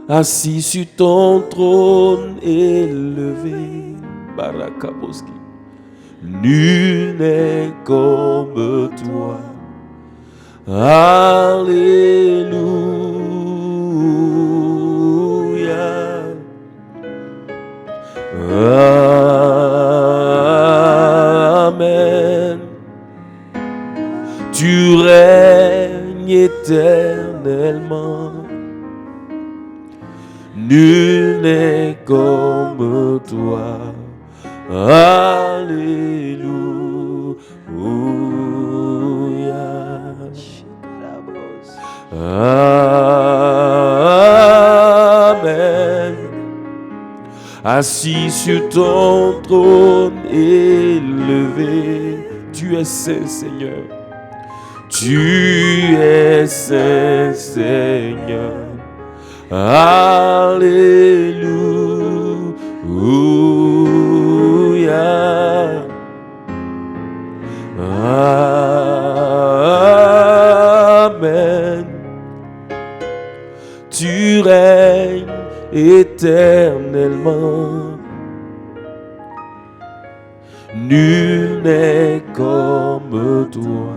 [SPEAKER 2] Assis sur ton trône élevé, Barakaboski. Nul n'est comme toi. Alléluia. Amen. Tu règnes éternellement. Nul n'est comme toi. Alléluia. Amen. Assis sur ton trône élevé, tu es saint, Seigneur. Tu es saint, Seigneur. Alléluia. Amen. Tu règnes éternellement. Nul n'est comme toi.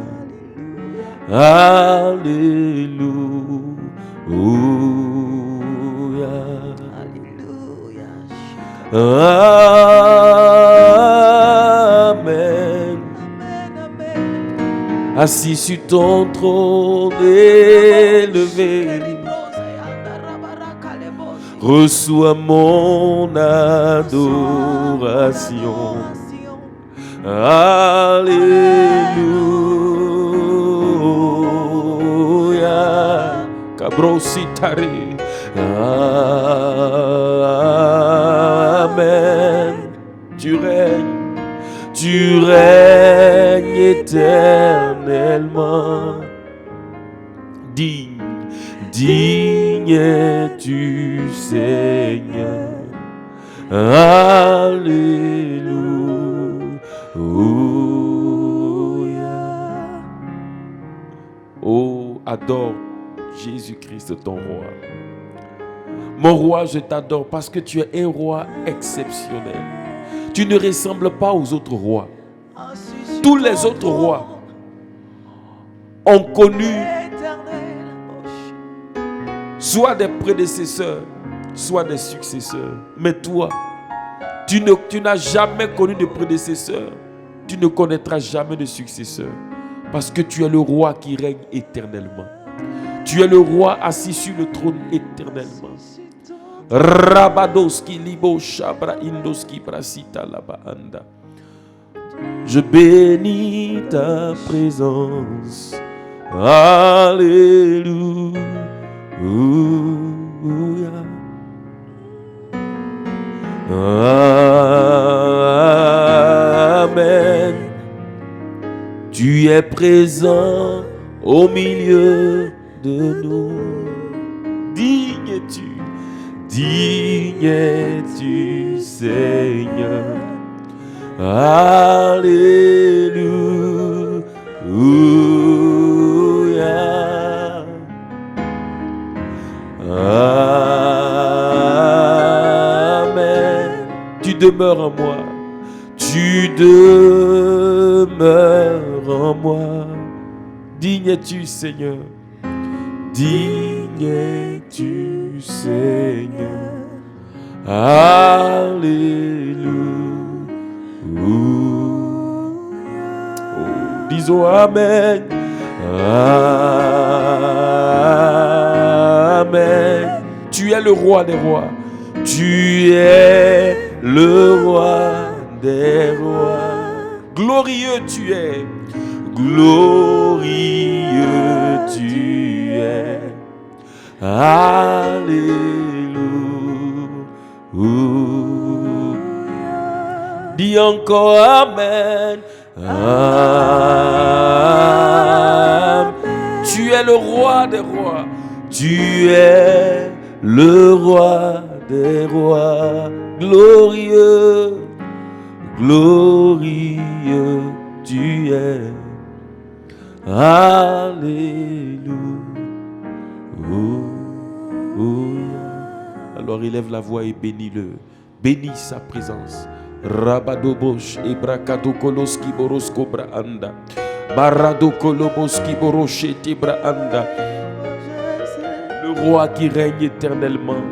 [SPEAKER 2] Alléluia. Amen. Assis sur ton trône élevé, reçois mon adoration. Alléluia. Cabrositare. Amen. Tu règnes éternellement. Digne es-tu, Seigneur. Alléluia. Oh, adore Jésus-Christ ton roi. Mon roi, je t'adore parce que tu es un roi exceptionnel. Tu ne ressembles pas aux autres rois. Tous les autres rois ont connu soit des prédécesseurs, soit des successeurs. Mais toi, tu n'as jamais connu de prédécesseur. Tu ne connaîtras jamais de successeur. Parce que tu es le roi qui règne éternellement. Tu es le roi assis sur le trône éternellement. Rabadoski libo shabra indoski brasita laba anda. Je bénis ta présence. Alléluia. Amen. Tu es présent au milieu de nous. Digne es-tu, Seigneur. Alléluia. Amen. Tu demeures en moi. Tu demeures en moi. Digne es-tu, Seigneur. Digne es-tu, Seigneur. Alléluia. Oh, disons Amen. Amen. Tu es le roi des rois. Tu es le roi des rois. Glorieux tu es. Glorieux tu es. Alléluia. Dis encore Amen. Amen. Tu es le roi des rois. Tu es le roi des rois. Glorieux, glorieux tu es. Alléluia. Alors élève la voix et bénis-le. Bénis sa présence. Rabadobosh et Brakadokoloski Borosko Braanda. Baradokoloboski Boroshete Braanda. Le roi qui règne éternellement.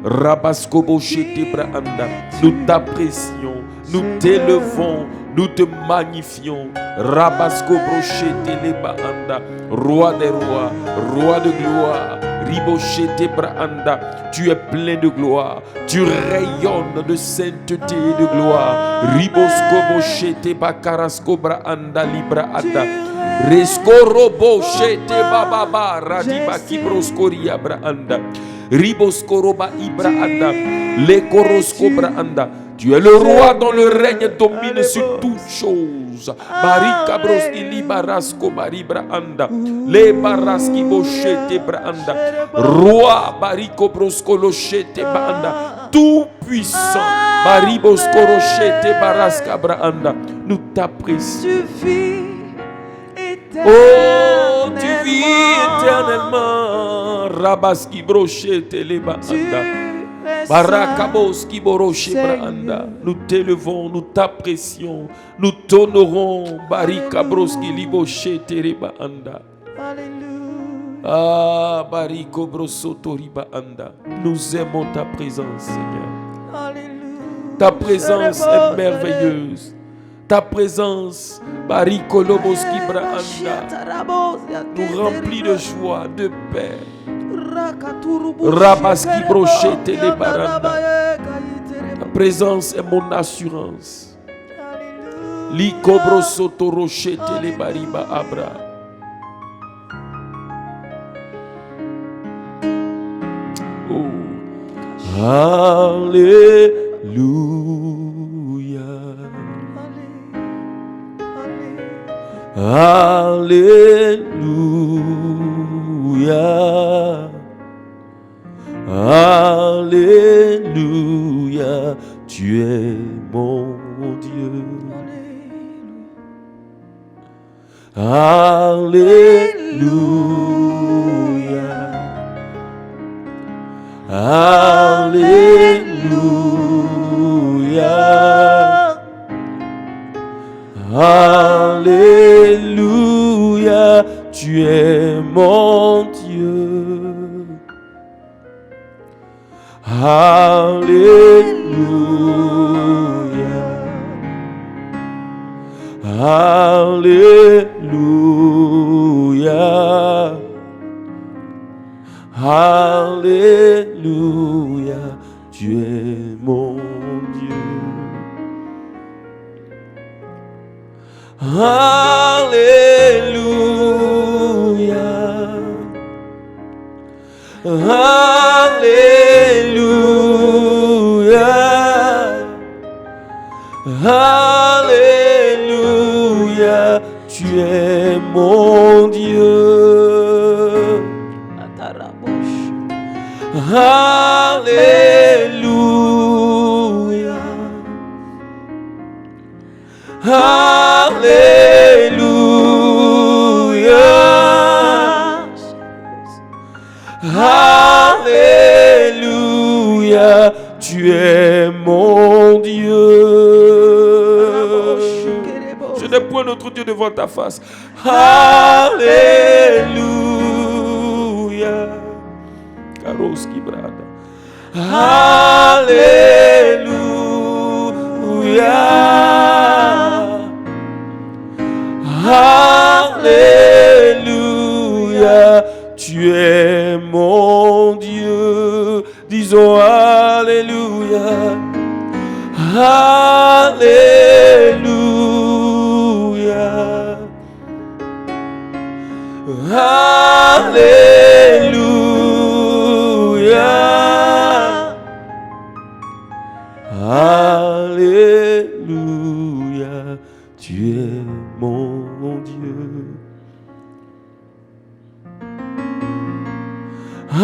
[SPEAKER 2] Rabaskoboshete Braanda. Nous t'apprécions, nous t'élevons, nous te magnifions. Rabaskobroshete Lebaanda. Roi des rois, roi de gloire. Riboshete Braanda. Tu es plein de gloire, tu rayonnes de sainteté et de gloire. Riboskoboshete Bakarasko Braanda Libraanda. Reskoroboshete Bababa Radibaki Broskoria Braanda. Riboskoroba Ibraanda. Lekorosko Braanda. Tu es le roi dont le règne domine sur toutes choses. Barika broski libarasko baribra anda. Le baraski boshete braanda. Roi bariko brosko lochete banda. Tout puissant. Baribosko rochete baraska braanda. Nous t'apprécions. Oh, tu vis éternellement. Rabaski brochete le banda. Barakaboski Boroshi Branda. Nous t'élevons, nous t'apprécions, nous t'honorons. Barikabroski Liboshe Tereba Anda. Ah, Bariko Brosoto Riba Anda. Nous aimons ta présence, Seigneur. Ta présence est merveilleuse. Ta présence, Bariko Loboski Branda, nous remplit de joie, de paix. Rabaski brochete les baranda. Ta présence est mon assurance. Likobro soto rochete les bariba abra. Oh, Alléluia. Alléluia. Alléluia, tu es mon Dieu. Alléluia. Alléluia. Alléluia, tu es mon Dieu. Alléluia. Alléluia. Alléluia, tu es mon Dieu. Alléluia. Alléluia. Alléluia, tu es mon Dieu. Alléluia. Alléluia. Alléluia, tu es mon Dieu. Je n'ai point notre Dieu devant ta face. Alléluia. Karoski brada. Alléluia. Alléluia, tu es mon Dieu. Disons Alléluia. Alléluia. Alléluia. Alléluia, tu es mon Dieu.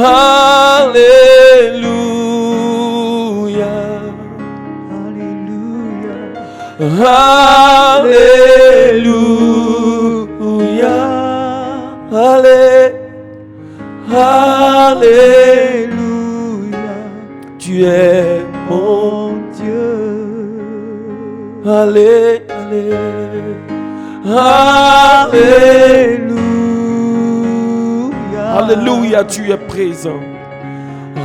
[SPEAKER 2] Alléluia. Alléluia. Alléluia. Tu es mon Dieu. Alléluia. Alléluia, tu es présent.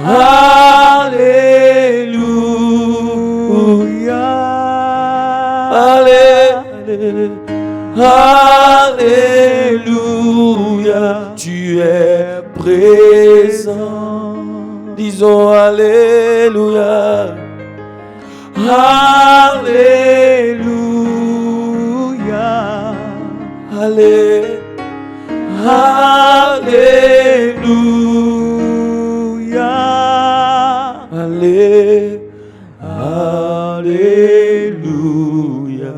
[SPEAKER 2] Alléluia. Alléluia, tu es présent. Disons Alléluia. Alléluia. Alléluia. Alléluia,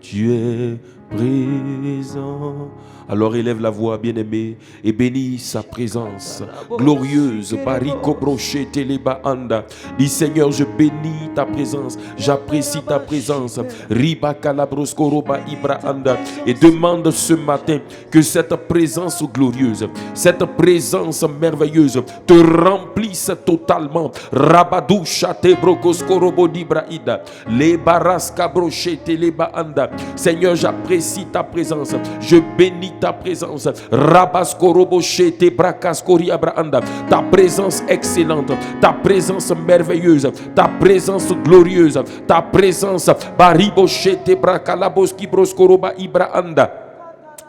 [SPEAKER 2] tu es présent. Alors élève la voix, bien-aimé, et bénis sa présence glorieuse. Bariko broché teleba anda. Dis Seigneur, je bénis ta présence, j'apprécie ta présence. Riba kalabroskoroba ibra anda. Et demande ce matin que cette présence glorieuse, cette présence merveilleuse te remplisse totalement. Rabadou chate brokoskorobo dibra ida. Les baraska broché teleba anda. Seigneur, j'apprécie ta présence, je bénis ta présence. Rabaskoroboshete brakaskori abraanda. Ta présence excellente, ta présence merveilleuse, ta présence glorieuse, ta présence bariboshete brakalaboski broskoroba ibraanda.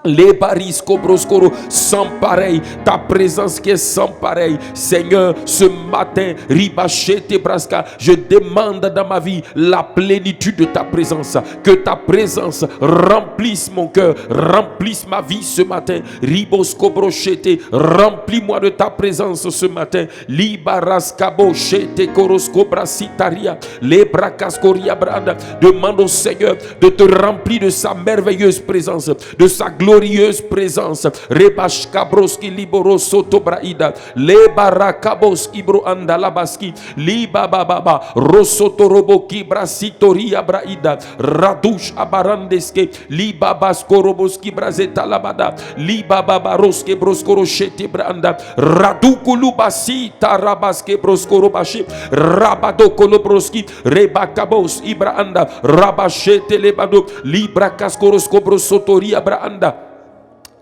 [SPEAKER 2] Les barisco broskoro sans pareil, ta présence qui est sans pareil. Seigneur, ce matin, ribachete braska, je demande dans ma vie la plénitude de ta présence. Que ta présence remplisse mon cœur, remplisse ma vie ce matin. Ribosco brochete, remplis-moi de ta présence ce matin. Libaraskabo chete korosko brasitaria, les bracascoria branda. Demande au Seigneur de te remplir de sa merveilleuse présence, de sa gloire glorieuse présence. Rebash kabroski liboro soto braida. Le barakabos ibro andalabaski. Liba baba rosoto roboki brasitoria braida. Radush abarandeske. Liba basko roboski brazeta labada. Liba baba roske broskoro shete branda. Radukulu basi tarabaske broskoro bashi. Rabado kolobroski. Rebakabos ibraanda. Rabashete lebado. Libra kaskorosko brosotoria braanda.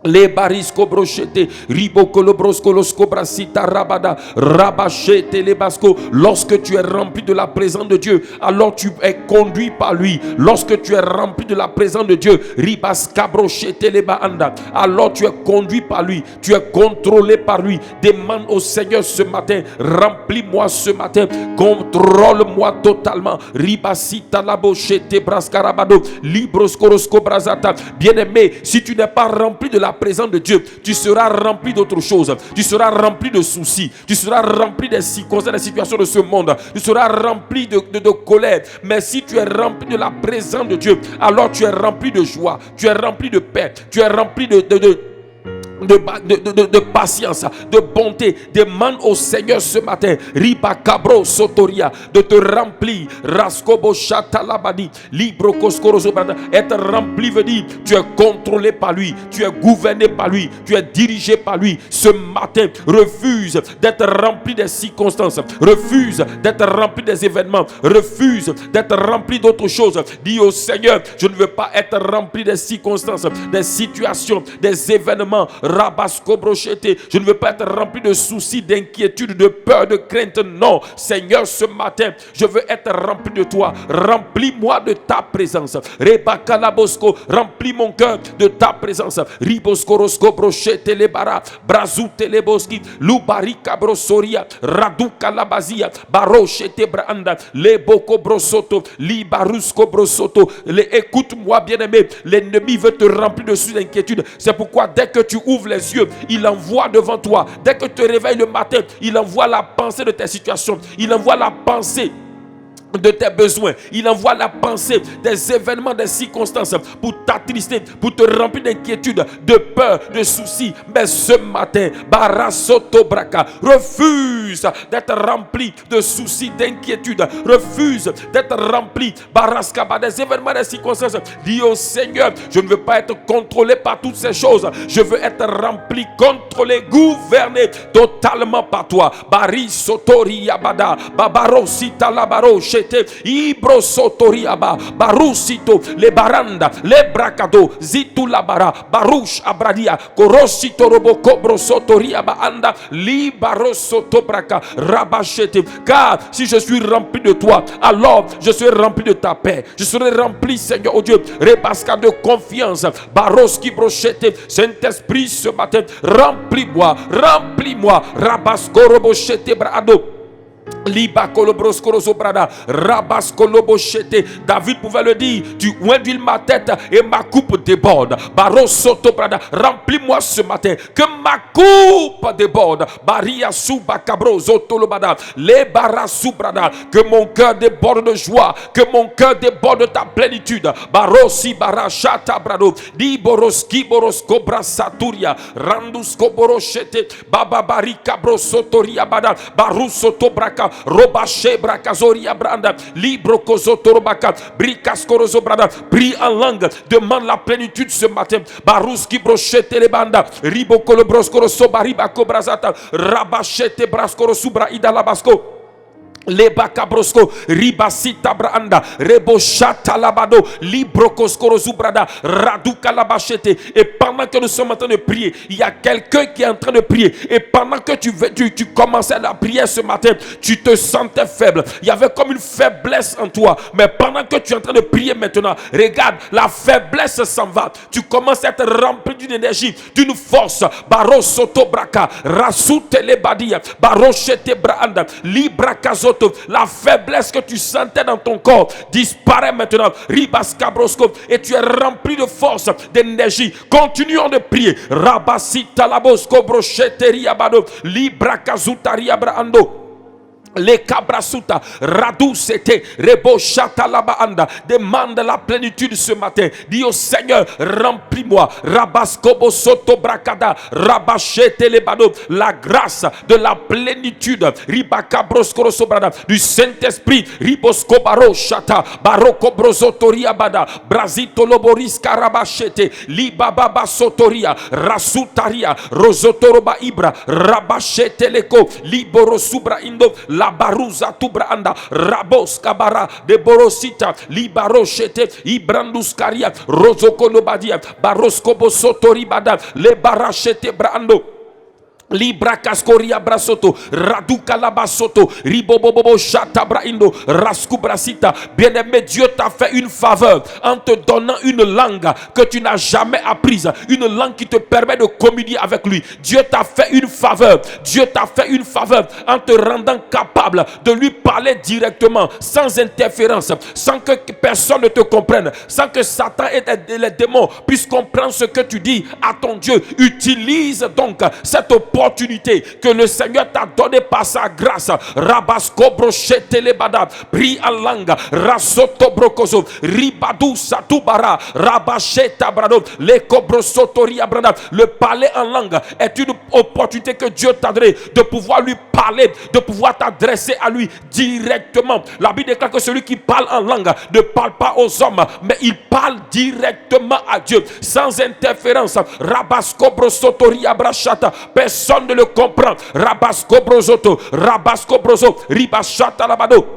[SPEAKER 2] Les barisco brochete, ribocolobrosko brasita rabada, rabachete les basco. Lorsque tu es rempli de la présence de Dieu, alors tu es conduit par lui. Lorsque tu es rempli de la présence de Dieu, ribaska brochete les baanda, alors tu es conduit par lui, tu es contrôlé par lui. Demande au Seigneur ce matin, remplis-moi ce matin, contrôle-moi totalement. Ribasita la bochete brascarabado, libroscorosco brasata. Bien-aimé, si tu n'es pas rempli de la présence de Dieu, tu seras rempli d'autres choses, tu seras rempli de soucis, tu seras rempli des circonstances, des situations de ce monde, tu seras rempli de colère. Mais si tu es rempli de la présence de Dieu, alors tu es rempli de joie, tu es rempli de paix, tu es rempli de patience, de bonté. Demande au Seigneur ce matin, riba cabro sotoria, de te remplir. Raskobo chatalabadi, libro koskorozo brada. Être rempli veut dire tu es contrôlé par lui, tu es gouverné par lui, tu es dirigé par lui. Ce matin, refuse d'être rempli des circonstances, refuse d'être rempli des événements, refuse d'être rempli d'autres choses. Dis au Seigneur, je ne veux pas être rempli des circonstances, des situations, des événements. Rabasco brochete. Je ne veux pas être rempli de soucis, d'inquiétude, de peur, de crainte. Non, Seigneur, ce matin, je veux être rempli de toi. Remplis-moi de ta présence. Rebaka labosco, remplis mon cœur de ta présence. Ribosco rosco brochete le bara, brazute le boski, lubarika brosoria, raduka labazia, barochete branda, le boko brosoto, libarusco brosoto. Écoute-moi, bien-aimé, l'ennemi veut te remplir de soucis, d'inquiétude. C'est pourquoi dès que tu ouvres les yeux, il envoie devant toi. Dès que tu te réveilles le matin, il envoie la pensée de tes situations. Il envoie la pensée de tes besoins. Il envoie la pensée des événements, des circonstances pour t'attrister, pour te remplir d'inquiétude, de peur, de soucis. Mais ce matin, Barasoto Braka, refuse d'être rempli de soucis, d'inquiétude. Refuse d'être rempli, Baraskaba, des événements, des circonstances. Dis au Seigneur, je ne veux pas être contrôlé par toutes ces choses. Je veux être rempli, contrôlé, gouverné totalement par toi. Barisotori Yabada, Babarosita Labaro, Ibro sotoriaba barusito le baranda le bracado zitu labara barush abradia korosito robo kobro sotoriaba anda libaro sotobraka rabachete. Car si je suis rempli de toi, alors je serai rempli de ta paix. Je serai rempli, Seigneur, oh Dieu, rebaska de confiance. Baroski brochete. Saint-Esprit, ce matin, remplis-moi, remplis-moi. Rabasko robochete brado. Liba kolobroskoroso brada, rabaskolobochete. David pouvait le dire, tu oins d'huile ma tête et ma coupe déborde. Barosoto brada, remplis-moi ce matin, que ma coupe déborde. Baria suba cabrozo tolobada, le barasu brada, que mon cœur déborde de joie, que mon cœur déborde de ta plénitude. Barosi barachata brado, di boroski borosko brasaturia, randusko borochete, baba barika brosotoria bada, barusoto braka. Robache brakazoria branda, libro kozotorobaka, brikaskorozo branda. Prie en langue, demande la plénitude ce matin. Baruski brochete le banda, ribokolo broskoro sobaribako brazata, rabachete braskoro subra idalabasco. Le bakabrosco ribasita branda rebochata labado librokoskoro zubrada raduka labachete. Et pendant que nous sommes en train de prier, il y a quelqu'un qui est en train de prier. Et pendant que tu commençais la prière ce matin, tu te sentais faible. Il y avait comme une faiblesse en toi. Mais pendant que tu es en train de prier maintenant, regarde, la faiblesse s'en va. Tu commences à être rempli d'une énergie, d'une force. Barosoto braka rasute le badia barochete branda librakazo. La faiblesse que tu sentais dans ton corps disparaît maintenant. Ribaskabrosco. Et tu es rempli de force, d'énergie. Continuons de prier. Rabasita labosco brocheteria bado. Librakazutaria brando. Les cabrasuta, radou c'était, rebo chata labaanda. Demande la plénitude ce matin. Dis au Seigneur, remplis-moi. Rabaskobo soto bracada, rabachete les bado. La grâce de la plénitude, ribacabroskoro sobrada, du Saint-Esprit, riboskobaro chata, baroko brosotoria bada, brazito loboris karabachete, libababa sotoria, rasutaria, rosotoroba ibra, rabachete leko, liboro subra indo. La baruza tubranda rabos kabara de borosita libaroshete ibrandus karia rozokolobadia baroskobo sotoribada le barachete brando Libra cascoria brasoto, raduka labasoto, ribobobobo chata braindo, raskubrasita. Bien-aimé, Dieu t'a fait une faveur en te donnant une langue que tu n'as jamais apprise, une langue qui te permet de communier avec lui. Dieu t'a fait une faveur, Dieu t'a fait une faveur en te rendant capable de lui parler directement, sans interférence, sans que personne ne te comprenne, sans que Satan et les démons puissent comprendre ce que tu dis à ton Dieu. Utilise donc cette opportunité que le Seigneur t'a donné par sa grâce. Rabasko brochete le bada, prie en langue, rasoto brokozo, ribadou satubara, rabacheta brado, le kobrosotori abrada. Le parler en langue est une opportunité que Dieu t'a donné de pouvoir lui parler, de pouvoir t'adresser à lui directement. La Bible déclare que celui qui parle en langue ne parle pas aux hommes, mais il parle directement à Dieu, sans interférence. Rabasko brosotori abrachata, personne ne le comprend. Rabasko brosoto, rabasko broso, ribachata labado.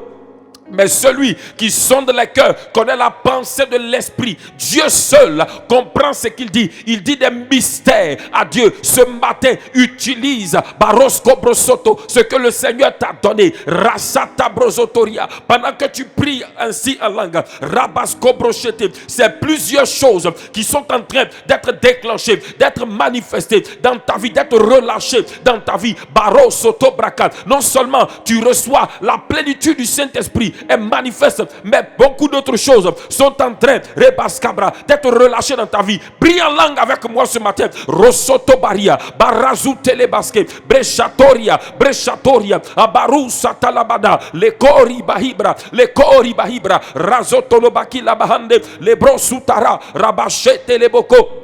[SPEAKER 2] Mais celui qui sonde les cœurs connaît la pensée de l'esprit. Dieu seul comprend ce qu'il dit. Il dit des mystères à Dieu. Ce matin, utilise Barosko Brosoto, ce que le Seigneur t'a donné. Rasata Brosotoria. Pendant que tu pries ainsi en langue, Rabasko Brochete, c'est plusieurs choses qui sont en train d'être déclenchées, d'être manifestées dans ta vie, d'être relâchées dans ta vie. Barosoto Brakat. Non seulement tu reçois la plénitude du Saint-Esprit, est manifeste, mais beaucoup d'autres choses sont en train d'être relâchées dans ta vie. Prie en langue avec moi ce matin. Rosoto Baria, Barazu Telebaske, Brechatoria, Abaru Satalabada, le Kori Bahibra, Razotolobaki Labahande, le Brosutara, Rabachete Leboko.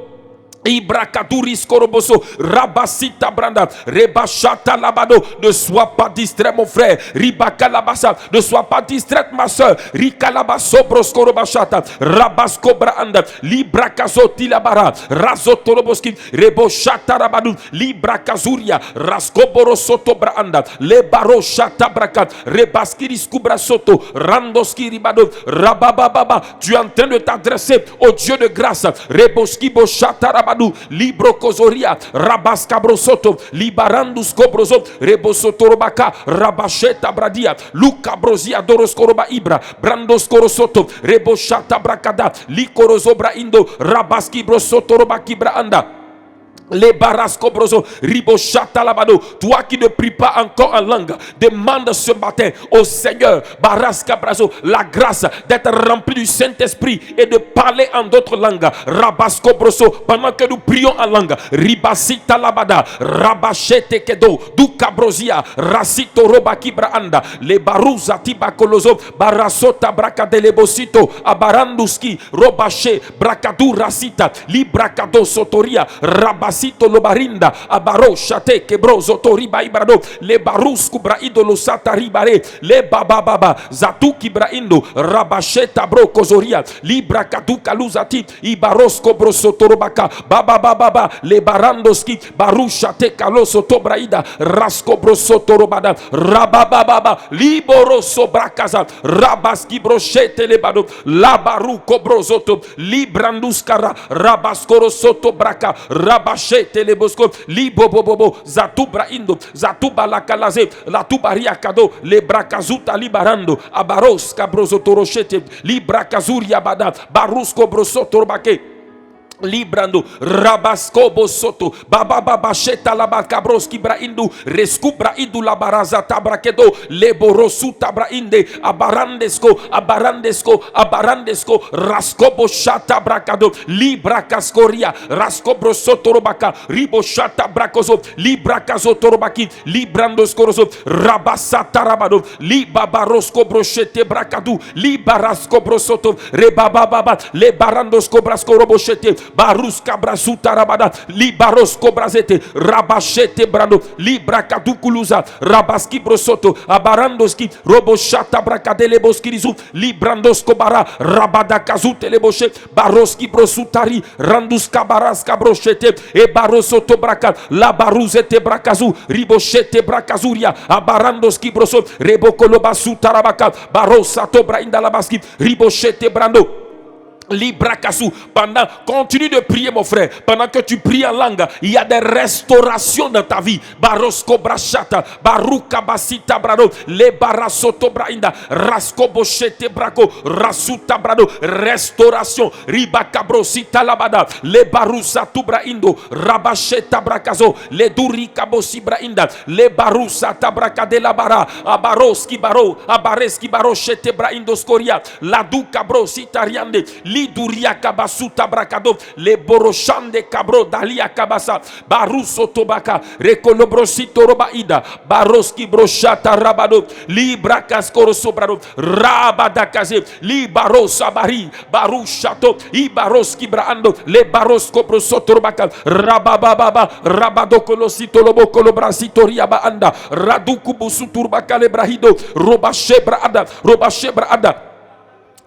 [SPEAKER 2] Ibrakaturis koroboso, rabasita branda, rebachata labado. Ne sois pas distrait mon frère, ribakalabasa. Ne sois pas distraite ma soeur, rikalabaso broskorobachata, rabasko branda, librakazoti labara, razotoroboski, rebochata rabadu, librakazuria, raskoborosoto branda, lebarochata brakat, rebaskiris kubrasoto, randoski ribado, rabababa. Tu es en train de t'adresser au Dieu de grâce, reboski bochata rabadu. Libro kozoria rabaska brosoto libarandus kobrozo rebosoto robaka rabasheta bradia luka brozia doroskoroba ibra brandos korosoto reboshata brakada likorozobra indo rabaski brosoto robaki braanda. Les barasco broso, ribochata labado. Toi qui ne pries pas encore en langue, demande ce matin au Seigneur baraska braso la grâce d'être rempli du Saint-Esprit et de parler en d'autres langues. Rabasco broso, pendant que nous prions en langue, ribasita labada, rabachete kedo, duka brosia, rasito robaki braanda, les baruza tibakolozo, barasota brakadelebosito, abaranduski, robache, brakadu rasita, librakado sotoria, rabas lobarinda abaro chate kebrozo toriba ibrado le barus kubra idolo sata ribare le baba zatuki braindo rabacheta bro kozoria libra katuka luzati ibarosko broso torobaka baba le barandoski barusha te kaloso tobraida rasko broso torobada rababa liboroso brakaza rabaski brochete le bado la baruko brozoto libranduskara rabaskoro soto braka rabash telebosco libobobobo zatubra indo zatuba la kalaze la tubaria kado le brakazuta libarando abaros kabrozo toroshete librakazuria bada barusko brosoto robake Librando Rabascobo Soto Baba Baba Sheta Laba Cabroski Braindu Rescubra Idu la Baraza Tabrakedo Leborosu Tabrainde Abarandesco Rascobo Shata Bracado Libra Cascoria Rascobro Sotorobaka Ribo Shata Bracoso Libra Casotorobaki Librando Scoroso Rabasata Rabado Libabarosco Brochete Bracadu Libarasco Brosoto Rebaba Baba Lebarandosco Brasco Robochete Barus Cabrasuta Rabada, Libaros Cobrazete, Rabachete Brando, Libra Caduculuza, Rabaski Brosoto, Abarandoski, Roboshata Bracadele Boskirizu, Librandos Cobara, Rabada Kazute Leboshe, Baroski Brosutari, Randus Cabaras Cabrochete, e Barosoto Braca, La Baruzete Bracazu, Ribochete Bracazuria, Abarandoski Broso, Rebocoloba Sutarabaka, Barosato Brainda Labaski, Ribochete Brando. Librakasu. Continue de prier, mon frère. Pendant que tu pries en langue, il y a des restaurations dans ta vie. Barosko brachata, baruka basita brado, le barasoto brainda, rasko bochete brako, rasuta brado, restauration. Ribaka brosita labada, le barusa tu braindo, rabacheta brakazo, le durika bosi brainda, le barusa tabraka de la bara, abaroski baro, abareski baro chete braindo scoria, la duka brosita riande. Liduria kabasuta brakado le boroshande kabro dalia kabasa baruso tobaka rekolobrosito robaida baroski broshata rabado libra kaskoro sobrado rabada kaze libarosa bari barushato ibaroski braando le barosko brosoto robaka rabababa rabado kolosito lobokolo brasito riaba anda raduku busuturbaka le brahido robashebra ada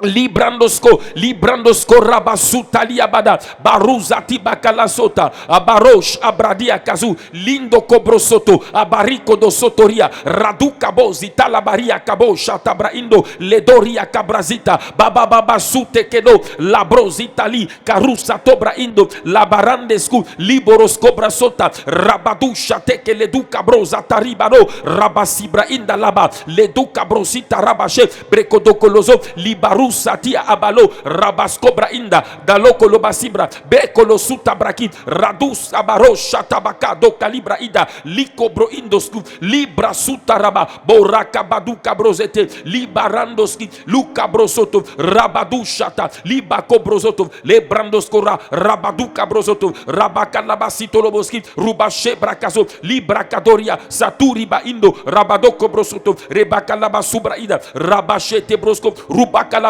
[SPEAKER 2] Librandosco rabasuta liabada baruzati bakala sota abarosh abradia kazu lindo cobrosoto abarico do sotoria raduka bozi talabaria kabo shatabraindo ledoria cabrazita baba baba sute kedo labrozita li karusa tobraindo labarandesku liboros cobrasota rabadusha teke leduka broza taribaro rabasibra inda laba leduka brosita rabashe brekodokolozo libaru Satia abalo rabascobra inda daloko lobasibra bekolo suta braki radus abaro shatabaka do calibra ida likobro indosku libra suta raba boraka baduka brozete libarandoski luka brosoto rabadu shata libako brosoto lebrandoskora rabaduka brosoto rabaka labasito loboski rubashe brakazo libra kadoria saturi ba indo rabadoko brosoto rebaka labasubra ida rabashete brosko rubaka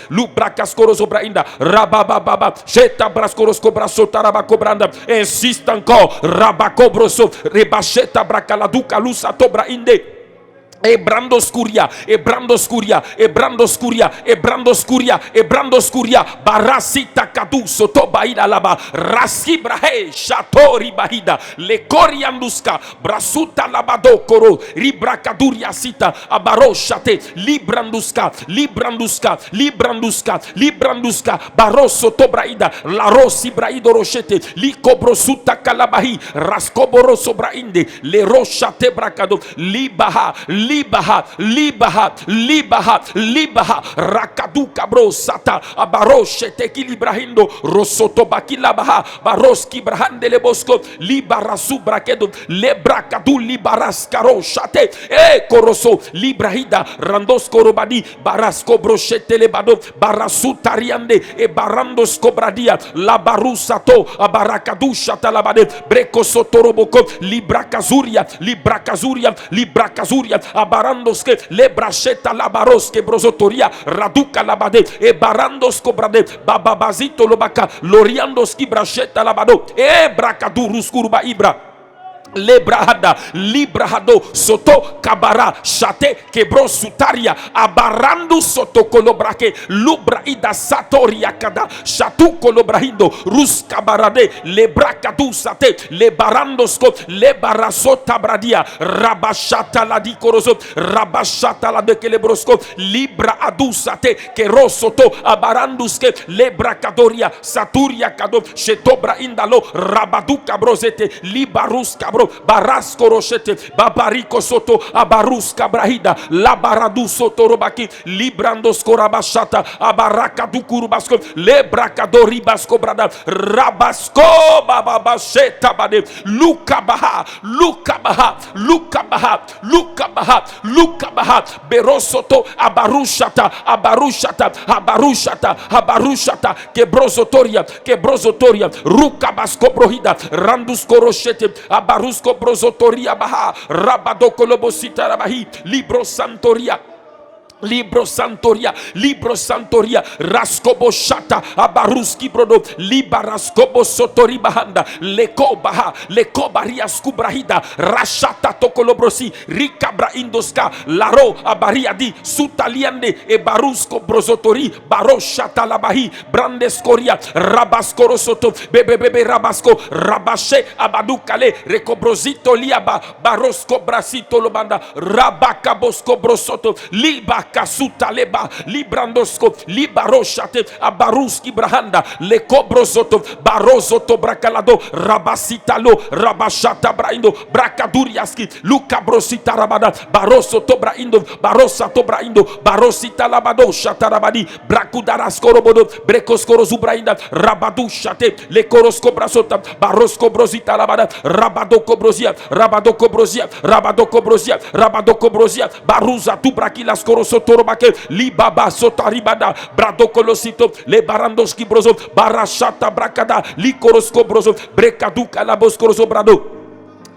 [SPEAKER 2] Lubracascoros obrainda, rabababa, jeta brascoros cobrasota rabacobranda, insiste encore, rabacobroso, rebacheta bracaladuca lusa tobrainde. Ebrandoscuria, barasita kaduso tobaida laba, rasquibrahe, shatori bahida, le corianduska, brasuta labadokoro, ribracaduria sita, abaroshate, libranduska, baroso tobraida, la rossi braido rochete, licobrosuta calabahi, rascoboroso brainde, le rochate bracado, libaha rakaduka brosata abaroshe tekilibrahindo rosoto bakilabaha baroski brahande le bosco libarasu brakedo le brakadu libaraskaroshate koroso librahida randosko robadi barasko brochete le bado barasu tariande e barandosko bradia la barusato abarakadusha talabade breko sotoroboko librakazuria abarandoske le bracheta labaroske brosotoria raduka labade e barandosko brade bababazito lobaka loriandoski bracheta labado e brakadurus kurba ibra librahado soto kabara shate kebro sutaria abarandu soto kolobrake lubraida satoria kada shatu kolobrahindo rus kabarade lebrakadu sate le barandosko le barasota bradia rabashata la dikoroso rabashata la de kelebrosko libra adusate kerosoto abaranduske lebrakadoria saturia kado shetobra indalo rabaduka brozete libarus kabro barasco rochete babarico soto abaruska brahida la baradu soto robaki librandos korabashata abaraka dukurubasko le brakadori ribasko brada rabasko baba sheta bade lukabaha berosoto abarushata kebrozotoria rukabasko brohida randusko roshete abarusko brozotoria baha rabadoko lobosita rabahi libro santoria raskobo shata abaruski brodo libaraskobo sotori bahanda lekobaria skubrahida rashata tokolobrosi rikabra indoska laro abariadi sutaliande e barusko brozotori baroshata labahi brandeskoria rabaskoro soto bebebebe rabasko rabashe abadukale rekobrozito liaba barosko brasito lobanda rabakabosko brosoto liba kasuta leba librandosko libaroshate abaruski brahanda le kobrosoto barozoto brakalado rabasitalo rabashata braindo brakaduriaski lukabrosita rabada barosoto braindo barosato braindo barosita labado shatarabadi brakudarasko robodo brekoskoro zubrainda rabadu shate le korosko brasota barosko brosita labada rabado kobrozia baruza tu brakilas koroso torobake libaba sotaribada bradokolosito le barandoski brozo barashata brakada likorosko brozo brekaduka laboskoroso brado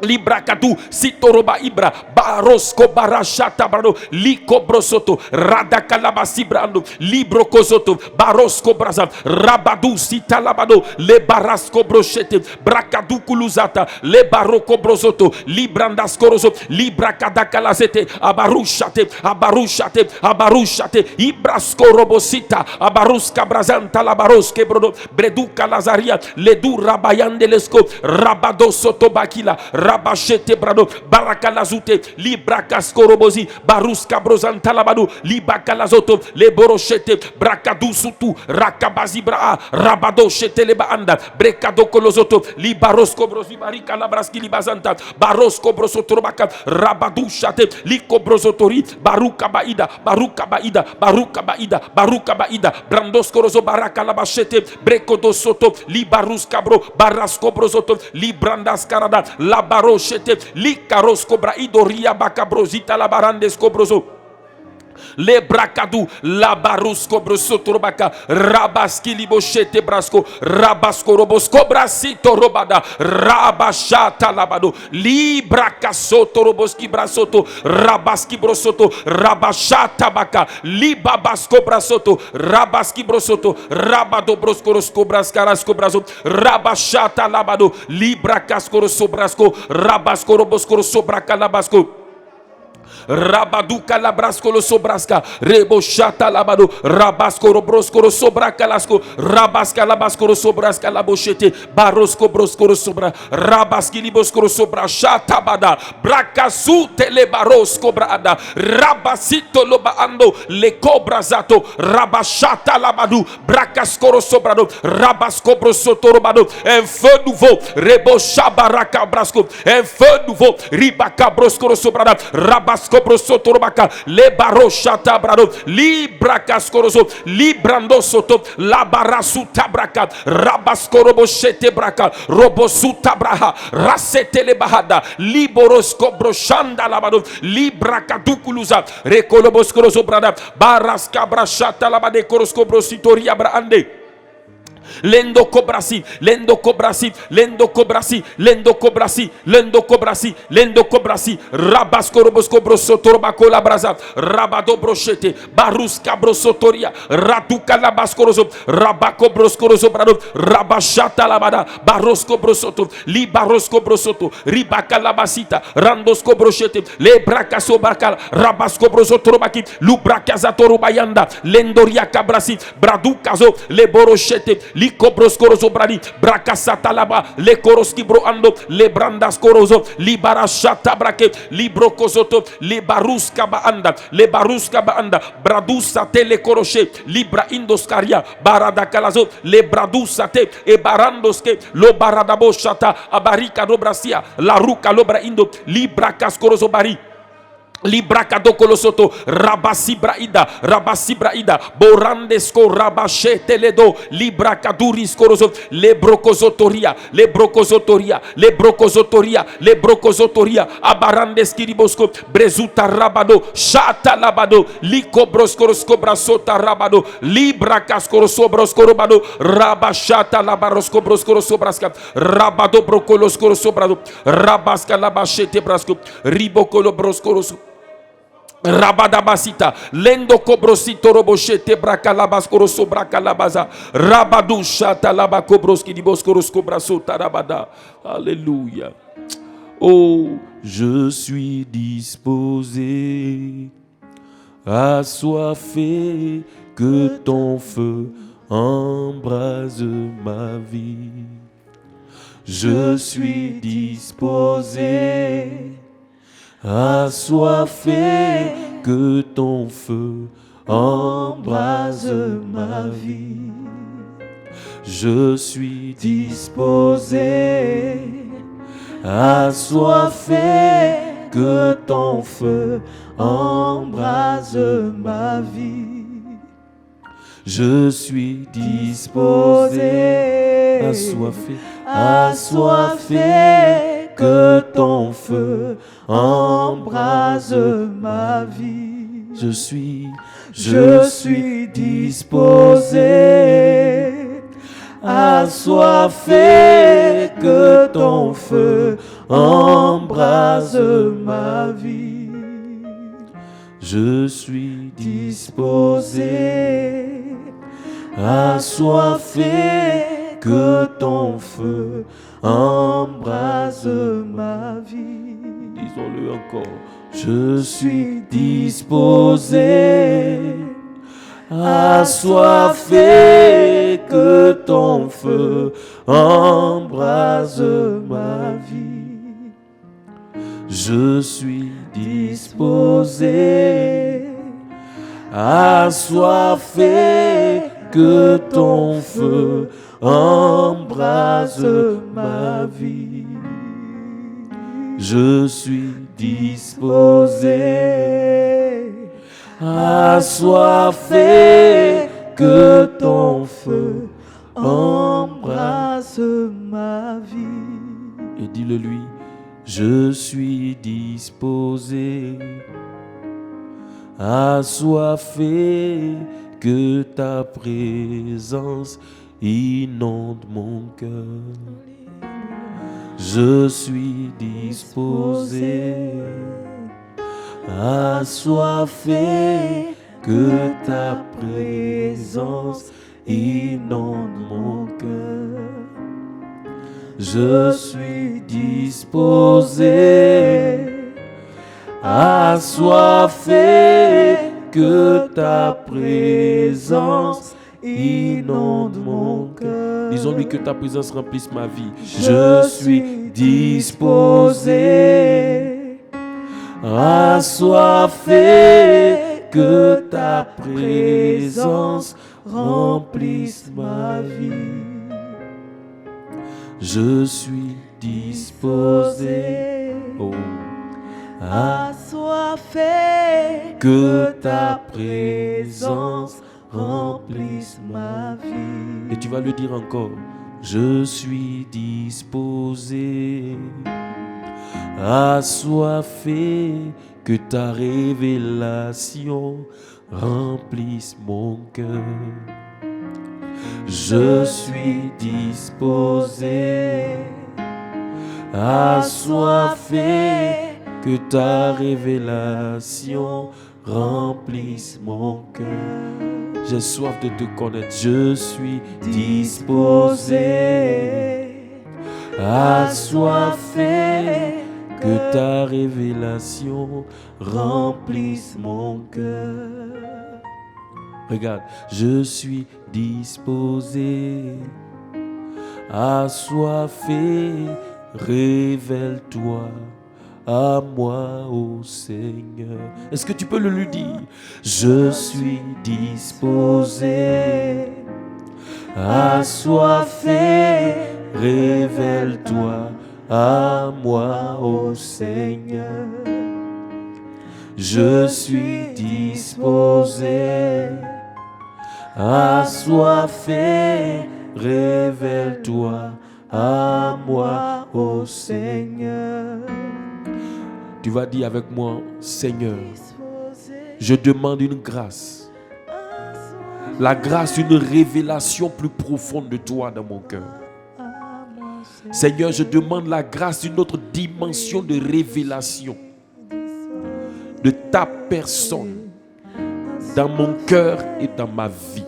[SPEAKER 2] Librakadu sitoroba ibra barosko barashata brado liko brosoto radakalabasi brando libro kozoto barosko braza rabadu sitalabado le barasko brochete brakadu kuluzata le baroko brosoto librandaskoroso librakadakalazete abarushate ibrasko robosita abaruska brazanta labaroske brodo breduka lazaria ledu rabayandelesko rabado soto bakila rabashete brado barakalazute librakaskorobozzi baruska brozanta labado libakalazoto le boroshete brakadusutu rakabazi braa rabado shete lebaanda brekado kolozoto libarosko brozi barika labraski libazanta barosko brosotorobaka rabadushate likobrozotori baruka baida brandosko rozo baraka labashete brekodo soto libaruska bro barasko brozoto librandaskarada labaroshete likarosko braido ria bakabrozita labarandesko brozo le brakadu la barusko brosotorobaka rabaski liboshete brasko rabasko robosko brasito robada rabashata labado librakasoto roboski brasoto rabaski brosoto rabashata baka libabasko brasoto rabaski brosoto rabado brosko rosko braskarasko brazo rabashata labado librakasko roso brasko rabasko robosko roso brakalabasco Rabaduka labrasko lo sobraska rebo shata labado rabasko robrosko lo sobraka lasko rabaska labasko lo sobraska laboshete barosko brosko lo sobra rabaski libosko lo sobra shata bada brakasu tele barosko brada rabasito loba ando le cobrazato rabashata labadu brakasko lo sobrado rabasko brosoto robado un feu nouveau rebo shabaraka brasko un feu nouveau ribaka brosko lo sobrada rabasko brosotorobaka le baroshata brado librakaskoroso librandosoto la barasuta braka rabaskoroboshete braka robosuta braha rasete le bahada liborosko broshanda labado librakadukuluza rekoloboskoroso brada baraska brashata labade korosko brositoria braande Lendo cobrasi, rabasco robosco brosotorbaco la brasa, rabado brochete, baruska brosotoria, ratuka la bascoroso, rabaco broscoroso brado, rabashata labada, barosco brosoto, libarosco brosoto, ribaka la basita, randosco brochete, le bracaso bacal, rabasco brosotorobaki, lubracazato bayanda, lendoria cabrasi, braducazo, le borochete, liko broskorozo bradi brakasata laba le koroski bro ando le brandas korozo libarashata brake librokozoto le baruska baanda bradusa te le koroshe libra indoskaria barada kalazo le bradusa te e barandoske lo baradabo shata abarika dobrasia la ruka lobra indo libra kaskorozo bari Librakado kolosoto rabasibraida borandesko rabashe teledo librakaduris koroso lebrokozotoria abarandeski ribosko brezuta rabado shata labado likobroskorosko brasota rabado librakaskoroso robado rabashata labarosko broskoroso braska rabado brokoloskoroso brado rabaska labashete brasko ribokolo broskoroso Rabadabasita, Lendo Kobrosito Roboshete Brakalabas Brakalabaza, Rabadu Shata Labakobroski Diboskorosko Brasota Rabada. Alléluia. Oh, je suis disposé, assoiffé, que ton feu embrase ma vie. Je suis disposé, assoiffé, que ton feu embrase ma vie. Je suis disposé, assoiffé, que ton feu embrase ma vie. Je suis disposé, assoiffé, que ton feu embrase ma vie. Je suis disposé, assoiffé, que ton feu embrase ma vie. Je suis disposé, assoiffé, que ton feu embrase ma vie. Disons-le encore. Je suis disposé, assoiffé, que ton feu embrase ma vie. Je suis disposé, assoiffé, que ton feu embrase ma vie. Je suis disposé, assoiffé, que ton feu embrase ma vie. Et dis-le lui, je suis disposé, assoiffé, que ta présence inonde mon cœur. Je suis disposé, assoiffé, que ta présence inonde mon cœur. Je suis disposé, assoiffé, que ta présence inonde mon cœur. Disons-lui que ta présence remplisse ma vie. Je suis disposé, assoiffé, que ta présence remplisse ma vie. Je suis disposé, oh, assoiffé, que ta présence remplisse ma vie. Et tu vas le dire encore. Je suis disposé, assoiffé, que ta révélation remplisse mon cœur. Je suis disposé, assoiffé, que ta révélation remplisse mon cœur. J'ai soif de te connaître. Je suis disposé, assoiffé, que ta révélation remplisse mon cœur. Regarde, je suis disposé, assoiffé, révèle-toi à moi, ô Seigneur. Est-ce que tu peux le lui dire? Je suis disposé, assoiffé, révèle-toi à moi, ô Seigneur. je suis disposé, assoiffé, révèle-toi à moi, ô Seigneur. Tu vas dire avec moi, Seigneur, je demande une grâce. La grâce d'une révélation plus profonde de toi dans mon cœur. Seigneur, je demande la grâce d'une autre dimension de révélation de ta personne dans mon cœur et dans ma vie.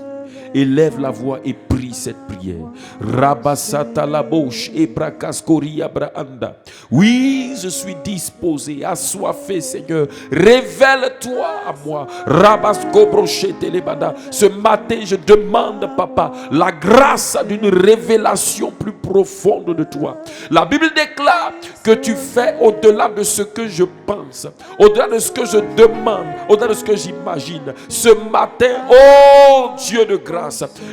[SPEAKER 2] Élève la voix et prie cette prière. Rabasata la bouche et brakaskori abraanda. Oui, je suis disposé, assoiffé, Seigneur. Révèle-toi à moi. Rabasko brochete lebada. Ce matin, je demande, Papa, la grâce d'une révélation plus profonde de toi. La Bible déclare que tu fais au-delà de ce que je pense, au-delà de ce que je demande, au-delà de ce que j'imagine. Ce matin, oh Dieu de grâce,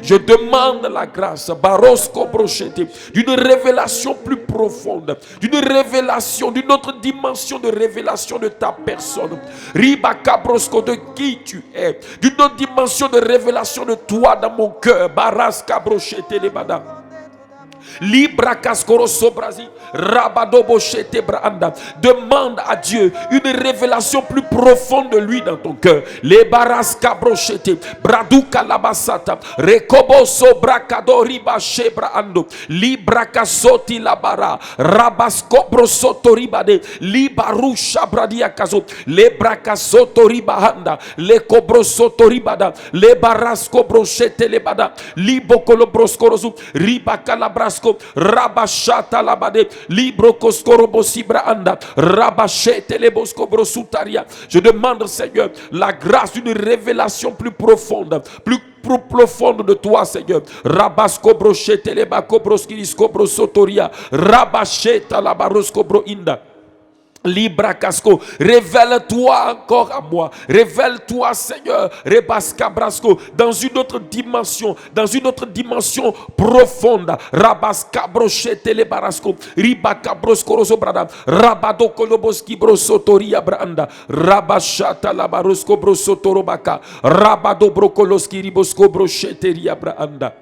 [SPEAKER 2] je demande la grâce, Barosko brochete, d'une révélation plus profonde, d'une révélation, d'une autre dimension de révélation de ta personne. Ribaka brosko, de qui tu es, d'une autre dimension de révélation de toi dans mon cœur. Baraska brochete lebada. Libra Cascoro Sobrasi, Rabadobo Chete Branda. Demande à Dieu une révélation plus profonde de lui dans ton cœur. Les Baraska Brochete, Braduka Labasata, Rekobo Sobrakado Riba Shebrando, Libra Casoti Labara, Rabasco Brosoto Ribade, Libarusha Bradia Caso, Le Bracasoto Ribahanda, Le Cobrosoto Ribada, Le Barasco Brochete Lebada, Libocolo Broscorosu, Riba Calabrasco. Rabashata labade, libro koskorobo sibraanda, rabashete lebosco brosutaria. Je demande, Seigneur, la grâce d'une révélation plus profonde, plus profonde de toi, Seigneur. Rabasco brochete lebako broskilisco brosotoria, rabasheta labarosco broinda. Libra Casco, révèle-toi encore à moi, révèle-toi, Seigneur, Rebaska Brasco, dans une autre dimension profonde. Rabaska Brochete le Barasco, Ribaka Brosco Rosobrada, Rabado Koloboski Brosotoria Branda, Rabashata la Barosco Brosotorobaka, Rabado Brokoloski Ribosco Brocheteria Branda,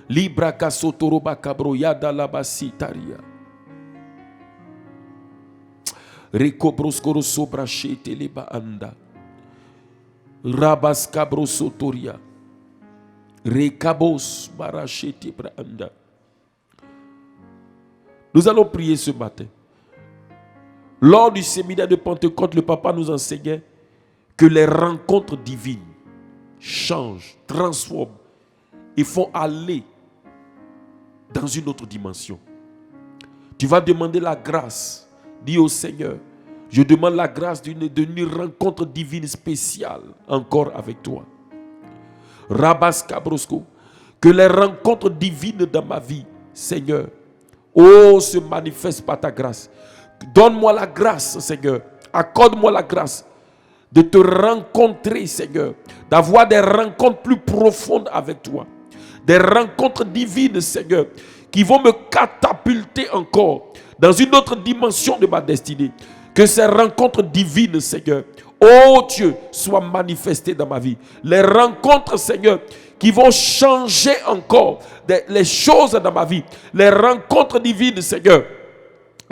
[SPEAKER 2] Libra Casotorobaka Broyada la Basitaria. Recobroscoro sobrachete leba anda. Rabascabro sotoria. Recabos barachete branda. Nous allons prier ce matin. Lors du séminaire de Pentecôte, le papa nous enseignait que les rencontres divines changent, transforment et font aller dans une autre dimension. Tu vas demander la grâce. Dis au Seigneur, je demande la grâce d'une rencontre divine spéciale encore avec toi. Rabas Cabrosco, que les rencontres divines dans ma vie, Seigneur, se manifestent par ta grâce. Donne-moi la grâce, Seigneur. Accorde-moi la grâce de te rencontrer, Seigneur. D'avoir des rencontres plus profondes avec toi. Des rencontres divines, Seigneur, qui vont me catapulter encore dans une autre dimension de ma destinée. Que ces rencontres divines, Seigneur, oh Dieu, soient manifestées dans ma vie. Les rencontres, Seigneur, qui vont changer encore les choses dans ma vie. Les rencontres divines, Seigneur,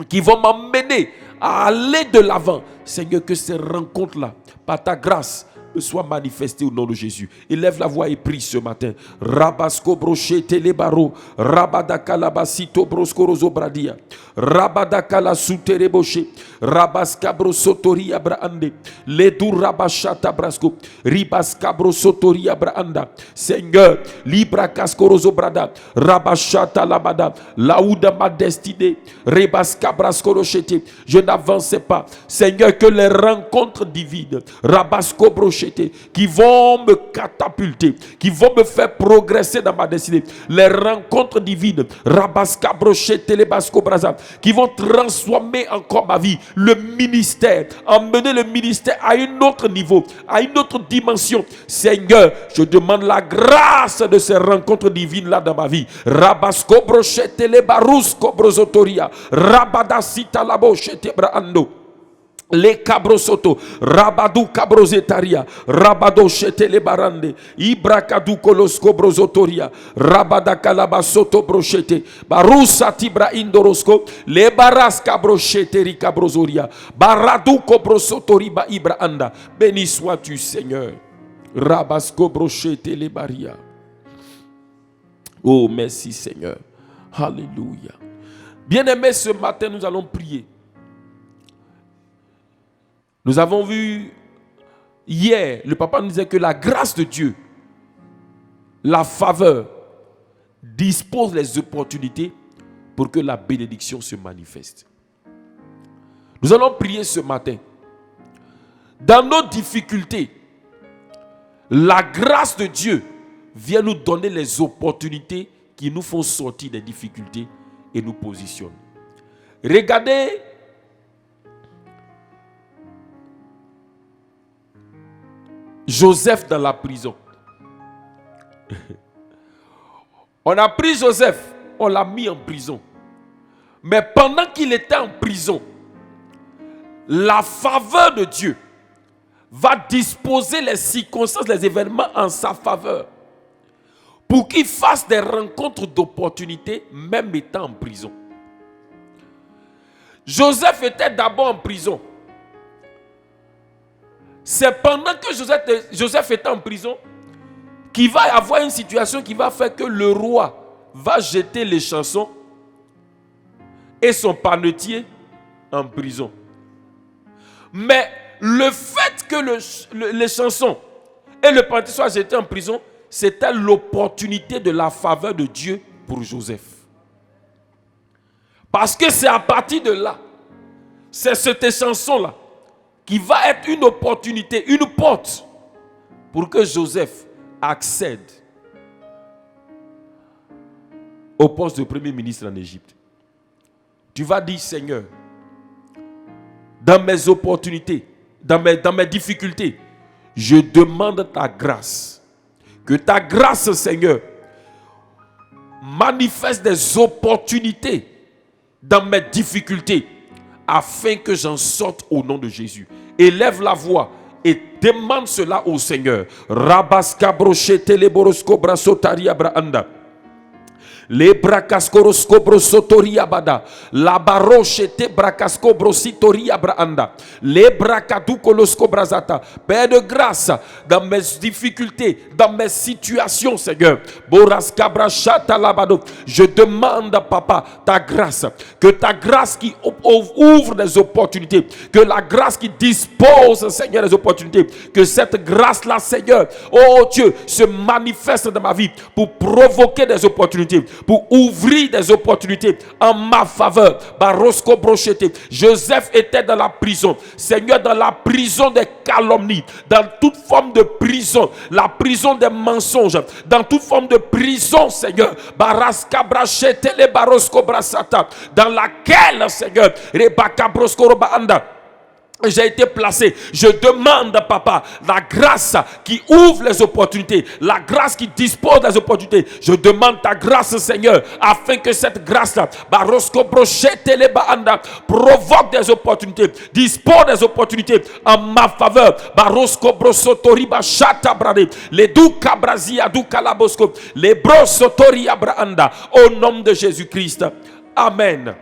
[SPEAKER 2] qui vont m'amener à aller de l'avant. Seigneur, que ces rencontres-là, par ta grâce, soit manifesté au nom de Jésus. Élève la voix et prie ce matin. Rabasco brochete le baro, rabadaka la basito brosco rozobradia, rabadaka la soutere boche, rabaska brosotori abraande, le du rabashata brasco, ribaska brosotori abraanda. Seigneur, libra casco rozobrada, rabashata labada, là où dans ma destinée, rebaska brasco rochete, je n'avançais pas. Seigneur, que les rencontres divines, rabasco brochete, qui vont me catapulter, qui vont me faire progresser dans ma destinée. Les rencontres divines, Rabaska Brochete Lebasco Braza, qui vont transformer encore ma vie, le ministère, emmener le ministère à un autre niveau, à une autre dimension. Seigneur, je demande la grâce de ces rencontres divines là dans ma vie. Rabasco Brochete Lebarusco Brozotoria, Rabadasita Labochete Brando. Les cabrosoto, rabadou cabrosetaria, rabado chetele barande, ibrakadou kolosko brozotoria, rabada calabasoto brochete, barusa tibra indorosco, les baras cabrocheteri cabrozoria, baradou cobrosotori ba ibraanda. Béni sois-tu, Seigneur. Rabasco brochete les baria. Oh, merci, Seigneur. Alléluia. Bien-aimés, ce matin, nous allons prier. Nous avons vu hier, le papa nous disait que la grâce de Dieu, la faveur, dispose les opportunités pour que la bénédiction se manifeste. Nous allons prier ce matin. Dans nos difficultés, la grâce de Dieu vient nous donner les opportunités qui nous font sortir des difficultés et nous positionnent. Regardez Joseph dans la prison. On a pris Joseph, on l'a mis en prison. Mais pendant qu'il était en prison, la faveur de Dieu va disposer les circonstances, les événements en sa faveur pour qu'il fasse des rencontres d'opportunités même étant en prison. Joseph était d'abord en prison. C'est pendant que Joseph était en prison qu'il va y avoir une situation qui va faire que le roi va jeter les chansons et son panetier en prison. Mais le fait que les chansons et le panetier soient jetés en prison, c'était l'opportunité de la faveur de Dieu pour Joseph. Parce que c'est à partir de là, c'est cette chanson-là qui va être une opportunité, une porte pour que Joseph accède au poste de premier ministre en Égypte. Tu vas dire, Seigneur, dans mes opportunités, dans mes difficultés, je demande ta grâce. Que ta grâce, Seigneur, manifeste des opportunités dans mes difficultés afin que j'en sorte au nom de Jésus. Élève la voix et demande cela au Seigneur. Rabaska brochete le borosko brasotaria braanda. Le bracascorosco brosotoria bada. La barochete bracasco brositoria braanda. Le bracaducolosco brazata. Père de grâce, dans mes difficultés, dans mes situations, Seigneur. Boraska brachata labado. Je demande, Papa, ta grâce. Que ta grâce qui ouvre des opportunités. Que la grâce qui dispose, Seigneur, des opportunités. Que cette grâce-là, Seigneur, oh Dieu, se manifeste dans ma vie pour provoquer des opportunités. Pour ouvrir des opportunités en ma faveur. Barosco brochete. Joseph était dans la prison. Seigneur, dans la prison des calomnies, dans toute forme de prison, la prison des mensonges, dans toute forme de prison, Seigneur, Baraska brachete le barosco brasata, dans laquelle, Seigneur, Rebaka brosco robaanda, j'ai été placé. Je demande, Papa, la grâce qui ouvre les opportunités, la grâce qui dispose des opportunités. Je demande ta grâce, Seigneur, afin que cette grâce-là, Barosco brochete le baanda, provoque des opportunités, dispose des opportunités en ma faveur. Barosco brosotori bachata brade, les douka brazia douka labosco, les brosotori abraanda, au nom de Jésus-Christ. Amen.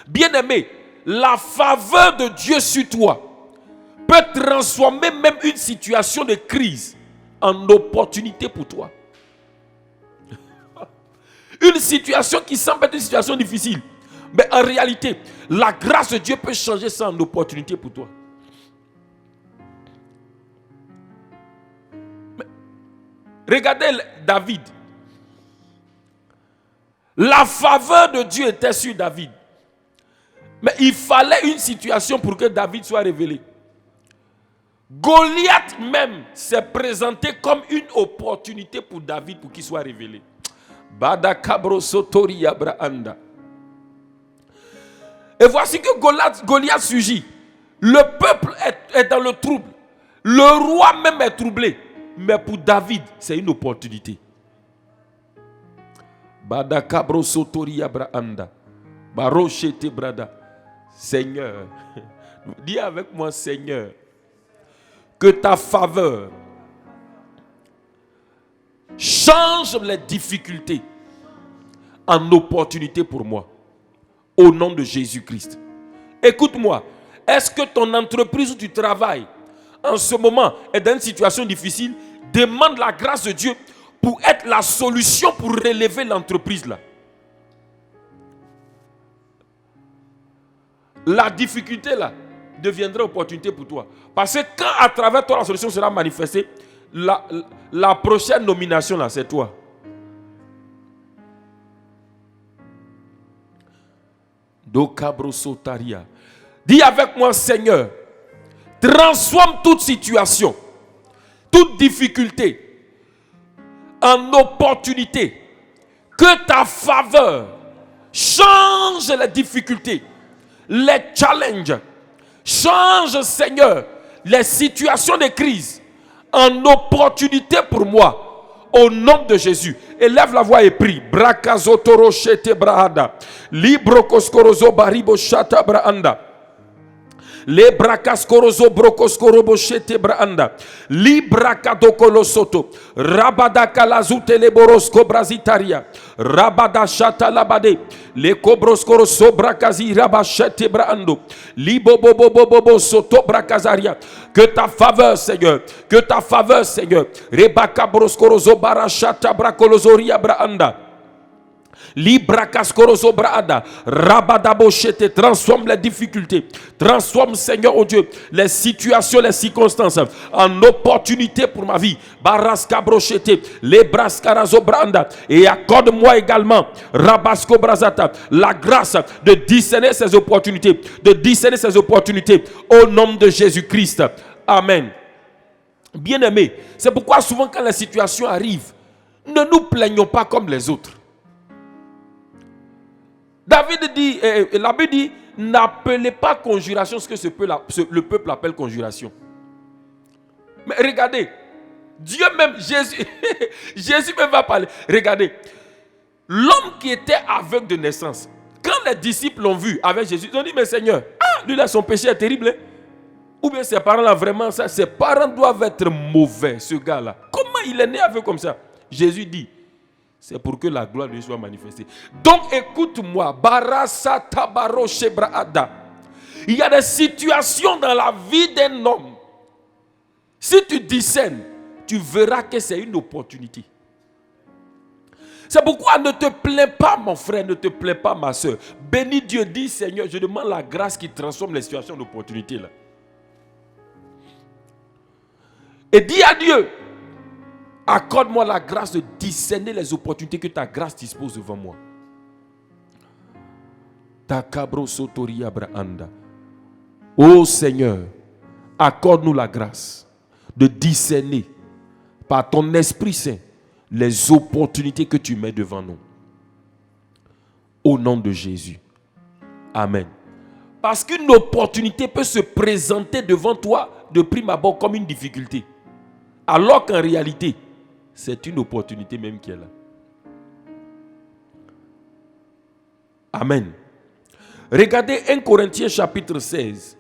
[SPEAKER 2] Bien-aimé, la faveur de Dieu sur toi peut transformer même une situation de crise en opportunité pour toi. Une situation qui semble être une situation difficile, mais en réalité, la grâce de Dieu peut changer ça en opportunité pour toi. Mais regardez David. La faveur de Dieu était sur David. Mais il fallait une situation pour que David soit révélé. Goliath même s'est présenté comme une opportunité pour David pour qu'il soit révélé. Et voici que Goliath surgit. Le peuple est dans le trouble. Le roi même est troublé. Mais pour David, c'est une opportunité. Seigneur, dis avec moi, Seigneur, que ta faveur change les difficultés en opportunité pour moi. Au nom de Jésus-Christ. Écoute-moi, est-ce que ton entreprise où tu travailles en ce moment est dans une situation difficile? Demande la grâce de Dieu pour être la solution pour relever l'entreprise là. La difficulté là deviendra opportunité pour toi. Parce que quand à travers toi la solution sera manifestée, la prochaine nomination là, c'est toi. Dis avec moi, Seigneur, transforme toute situation, toute difficulté en opportunité. Que ta faveur change les difficultés, les challenges. Change, Seigneur, les situations de crise en opportunité pour moi. Au nom de Jésus. Élève la voix et prie. Brakazotoro shete brahada. Libro koskorozo baribo shata brahanda. Le brakaskorozo brokoskorobo shete brahanda. Librakadokolo soto. Rabada kalazute le borosko brazitaria. Rabada shata labade. Le kobroskoroso brakazi rabashete brahando. Libobobobobobo soto brakazaria. Que ta faveur, Seigneur. Que ta faveur, Seigneur. Rebaka broskorozo barashata brakolozoria brahanda. Librakaskorozo brahada. Rabadaboshete. Transforme les difficultés. Transforme, Seigneur, oh Dieu, les situations, les circonstances en opportunité pour ma vie. Baraska brochete. Lebraskarazo brahanda. Et accorde-moi également, Rabasko brazata, la grâce de discerner ces opportunités. De discerner ces opportunités. Au nom de Jésus-Christ. Amen. Bien-aimés, c'est pourquoi souvent quand les situations arrivent, ne nous plaignons pas comme les autres. David dit, la Bible dit, n'appelez pas conjuration ce que le peuple appelle conjuration. Mais regardez, Dieu même, Jésus, Jésus même va parler. Regardez, l'homme qui était aveugle de naissance, quand les disciples l'ont vu avec Jésus, ils ont dit, mais Seigneur, lui là, son péché est terrible. Ou bien ses parents là, vraiment ça, ses parents doivent être mauvais, ce gars-là. Comment il est né aveugle comme ça? Jésus dit, c'est pour que la gloire de Dieu soit manifestée. Donc écoute-moi, Barasa Tabaro Shebraada. Il y a des situations dans la vie d'un homme. Si tu discernes, tu verras que c'est une opportunité. C'est pourquoi ne te plains pas, mon frère, ne te plains pas, ma soeur. Bénis Dieu, dis Seigneur, je demande la grâce qui transforme les situations en opportunités là. Et dis à Dieu, accorde-moi la grâce de discerner les opportunités que ta grâce dispose devant moi. Ô Seigneur, accorde-nous la grâce de discerner par ton Esprit Saint les opportunités que tu mets devant nous. Au nom de Jésus. Amen. Parce qu'une opportunité peut se présenter devant toi de prime abord comme une difficulté. Alors qu'en réalité, c'est une opportunité même qui est là. Amen. Regardez 1 Corinthiens chapitre 16.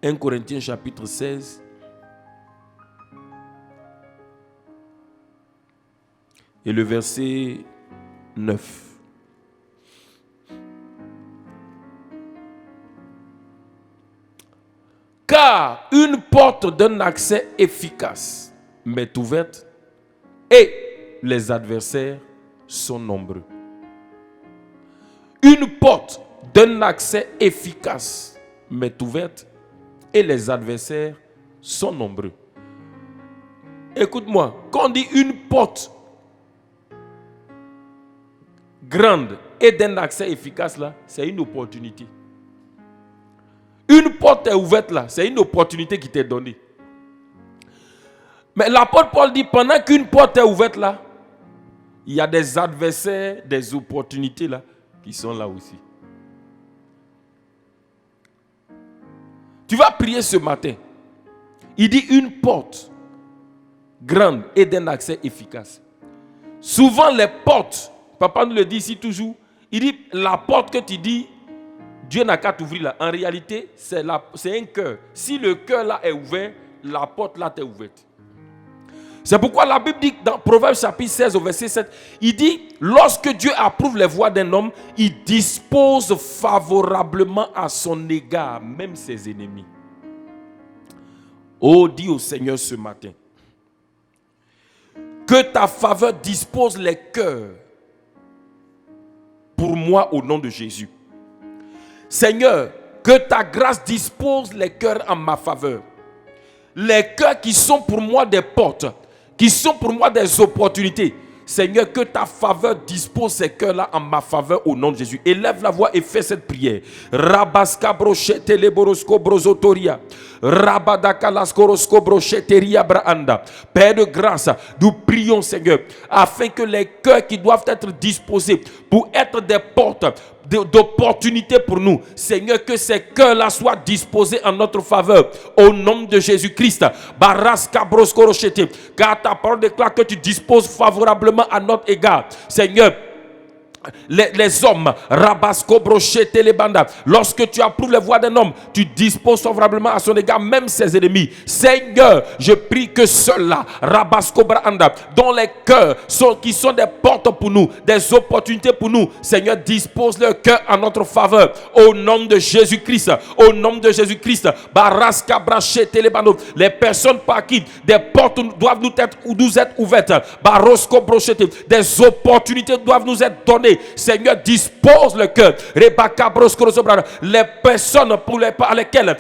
[SPEAKER 2] 1 Corinthiens chapitre 16. Et le verset 9. Car une porte d'un accès efficace m'est ouverte et les adversaires sont nombreux. Une porte d'un accès efficace m'est ouverte et les adversaires sont nombreux. Écoute-moi, quand on dit une porte grande et d'un accès efficace là, c'est une opportunité. Une porte est ouverte là, c'est une opportunité qui t'est donnée. Mais l'apôtre Paul dit, pendant qu'une porte est ouverte là, il y a des adversaires, des opportunités là, qui sont là aussi. Tu vas prier ce matin. Il dit une porte grande et d'un accès efficace. Souvent les portes papa nous le dit ici toujours. Il dit, la porte que tu dis, Dieu n'a qu'à t'ouvrir là. En réalité, c'est un cœur. Si le cœur là est ouvert, la porte là t'est ouverte. C'est pourquoi la Bible dit dans Proverbes chapitre 16 au verset 7, il dit, lorsque Dieu approuve les voies d'un homme, il dispose favorablement à son égard, même ses ennemis. Oh, dis au Seigneur ce matin, que ta faveur dispose les cœurs pour moi au nom de Jésus. Seigneur, que ta grâce dispose les cœurs en ma faveur. Les cœurs qui sont pour moi des portes, qui sont pour moi des opportunités. Seigneur, que ta faveur dispose ces cœurs-là en ma faveur au nom de Jésus. Élève la voix et fais cette prière. Rabaska brochete leborosko brozotoria. Rabadaka laskorosko brocheteria braanda. Père de grâce, nous prions, Seigneur, afin que les cœurs qui doivent être disposés pour être des portes d'opportunités pour nous, Seigneur, que ces cœurs-là soient disposés en notre faveur au nom de Jésus-Christ. Baraska brosko rochete. Car ta parole déclare que tu disposes favorablement à notre égard. Seigneur, les hommes, Rabasco brochete les bandas. Lorsque tu approuves les voies d'un homme, tu disposes favorablement à son égard, même ses ennemis. Seigneur, je prie que ceux-là, Rabasco branda, dont les cœurs qui sont des portes pour nous, des opportunités pour nous, Seigneur, dispose leur cœur en notre faveur. Au nom de Jésus-Christ, au nom de Jésus-Christ, Baraska brachete les bandos. Les personnes par qui des portes doivent nous être ouvertes, Barosco brochete, des opportunités doivent nous être données. Seigneur, dispose le cœur. Les personnes par lesquelles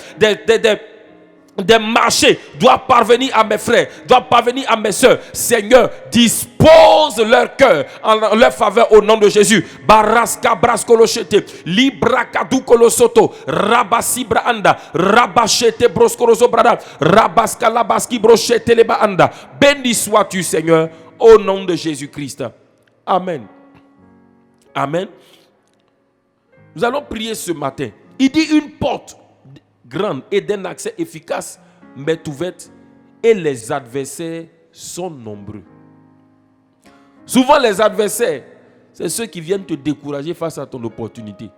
[SPEAKER 2] des marchés doivent parvenir à mes frères, doivent parvenir à mes soeurs. Seigneur, dispose leur cœur en leur faveur au nom de Jésus. Baraska braskolochete, libra kadukolosoto, rabasi braanda, rabachete broskolosobrada, rabaska labaski brochete lebaanda. Béni sois-tu, Seigneur, au nom de Jésus-Christ. Amen. Amen. Nous allons prier ce matin. Il dit une porte grande et d'un accès efficace m'est ouverte et les adversaires sont nombreux. Souvent les adversaires, c'est ceux qui viennent te décourager face à ton opportunité.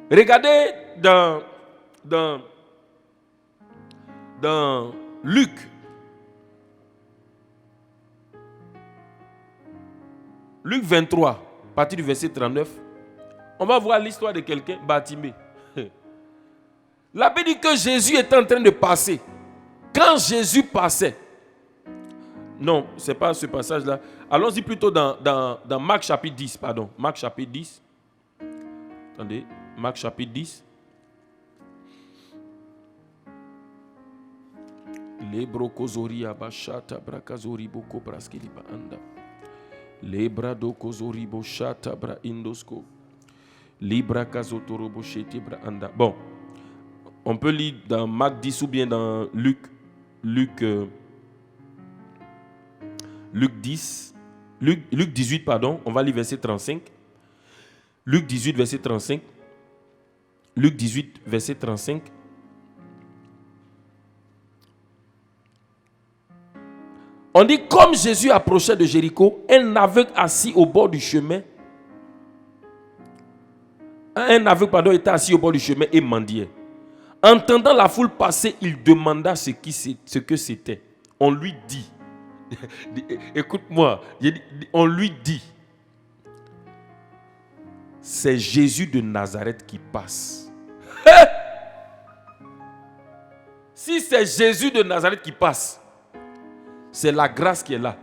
[SPEAKER 2] Regardez dans Luc. Luc 23, à partir du verset 39, on va voir l'histoire de quelqu'un, Bartimée. La Bible dit que Jésus était en train de passer. Quand Jésus passait, non, ce n'est pas ce passage-là. Allons-y plutôt dans Marc chapitre 10, pardon. Marc chapitre 10. Attendez, Marc chapitre 10. Lebrokozori abashata brakazori boko braskiliba anda. Lebra do kozori boshata bra indosko. Libra kazotoro boshete bra anda. Bon, on peut lire dans Marc 10 ou bien dans Luc 18, pardon. On va lire verset 35. Luc 18, verset 35. Luc 18, verset 35. On dit, comme Jésus approchait de Jéricho, un aveugle assis au bord du chemin, était assis au bord du chemin et mendiait. Entendant la foule passer, il demanda ce que c'était. On lui dit, écoute-moi, on lui dit, c'est Jésus de Nazareth qui passe. Si c'est Jésus de Nazareth qui passe, c'est la grâce qui est là.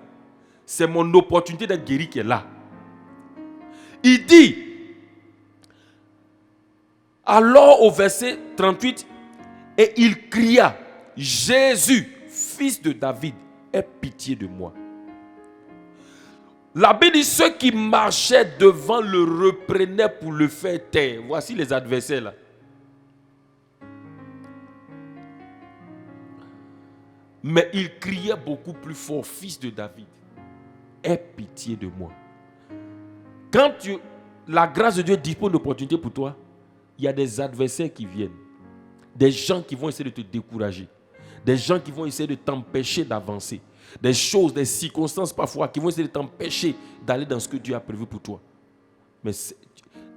[SPEAKER 2] C'est mon opportunité d'être guéri qui est là. Il dit, alors au verset 38, et il cria, Jésus, fils de David, aie pitié de moi. La Bible dit, ceux qui marchaient devant le reprenaient pour le faire taire. Voici les adversaires là. Mais il criait beaucoup plus fort, fils de David, aie pitié de moi. Quand la grâce de Dieu dispose d'opportunités pour toi, il y a des adversaires qui viennent. Des gens qui vont essayer de te décourager. Des gens qui vont essayer de t'empêcher d'avancer. des choses, des circonstances parfois qui vont essayer de t'empêcher d'aller dans ce que Dieu a prévu pour toi. Mais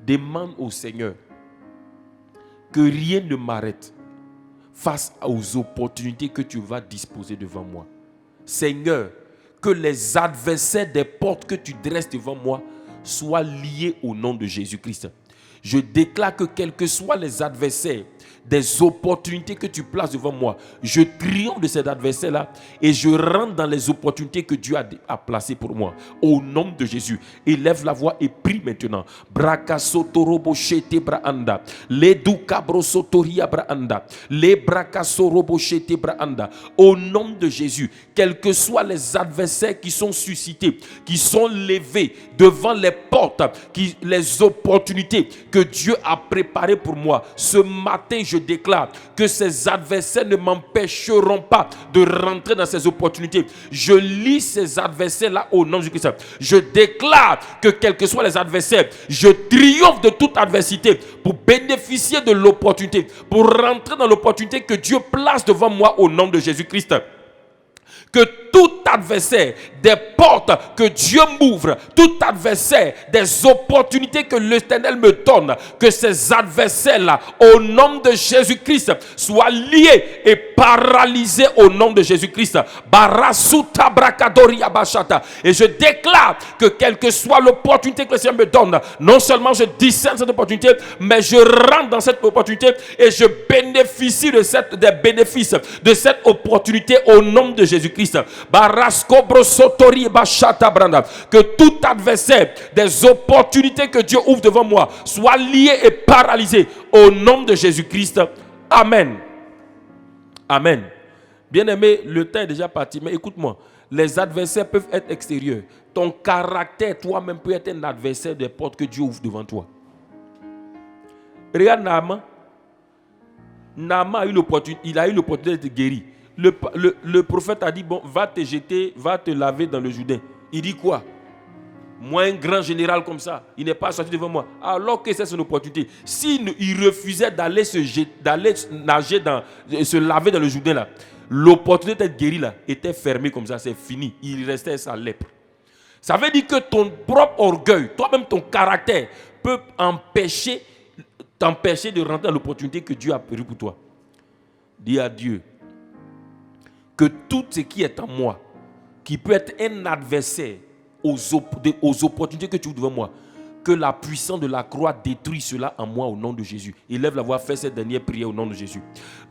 [SPEAKER 2] demande au Seigneur que rien ne m'arrête face aux opportunités que tu vas disposer devant moi. Seigneur, que les adversaires des portes que tu dresses devant moi soient liés au nom de Jésus-Christ. Je déclare que quels que soient les adversaires, des opportunités que tu places devant moi, je triomphe de ces adversaires-là et je rentre dans les opportunités que Dieu a placées pour moi. Au nom de Jésus, élève la voix et prie maintenant. Braka sotorobo shete braanda, le dukabro sotoria braanda, le braka sorobo shete braanda. Au nom de Jésus, quels que soient les adversaires qui sont suscités, qui sont levés devant les portes, les opportunités que Dieu a préparées pour moi, ce matin, je déclare que ces adversaires ne m'empêcheront pas de rentrer dans ces opportunités. Je lis ces adversaires-là au nom de Jésus-Christ. Je déclare que quels que soient les adversaires, je triomphe de toute adversité pour bénéficier de l'opportunité, pour rentrer dans l'opportunité que Dieu place devant moi au nom de Jésus-Christ. Que tout adversaire des portes que Dieu m'ouvre, tout adversaire des opportunités que l'Éternel me donne, que ces adversaires-là, au nom de Jésus-Christ, soient liés et paralysés au nom de Jésus-Christ. Et je déclare que quelle que soit l'opportunité que le Seigneur me donne, non seulement je discerne cette opportunité, mais je rentre dans cette opportunité et je bénéficie des bénéfices de cette opportunité au nom de Jésus-Christ. Que tout adversaire des opportunités que Dieu ouvre devant moi soit lié et paralysé au nom de Jésus-Christ. Amen. Amen. Bien-aimé, le temps est déjà parti, mais écoute-moi, les adversaires peuvent être extérieurs. Ton caractère, toi-même, peut être un adversaire des portes que Dieu ouvre devant toi. Regarde Naaman. Naaman a eu l'opportunité d'être guéri. Le prophète a dit, bon, va te jeter, va te laver dans le Jourdain. Il dit quoi? Moi, un grand général comme ça, il n'est pas sorti devant moi. Alors que c'est son opportunité. S'il refusait d'aller nager, se laver dans le Jourdain, là, l'opportunité d'être guéri là, était fermée comme ça, c'est fini. Il restait sa lèpre. Ça veut dire que ton propre orgueil, toi-même ton caractère, peut t'empêcher de rentrer dans l'opportunité que Dieu a prévue pour toi. Dis à Dieu que tout ce qui est en moi, qui peut être un adversaire aux opportunités que tu ouvres devant moi, que la puissance de la croix détruit cela en moi au nom de Jésus. Élève la voix, fais cette dernière prière au nom de Jésus.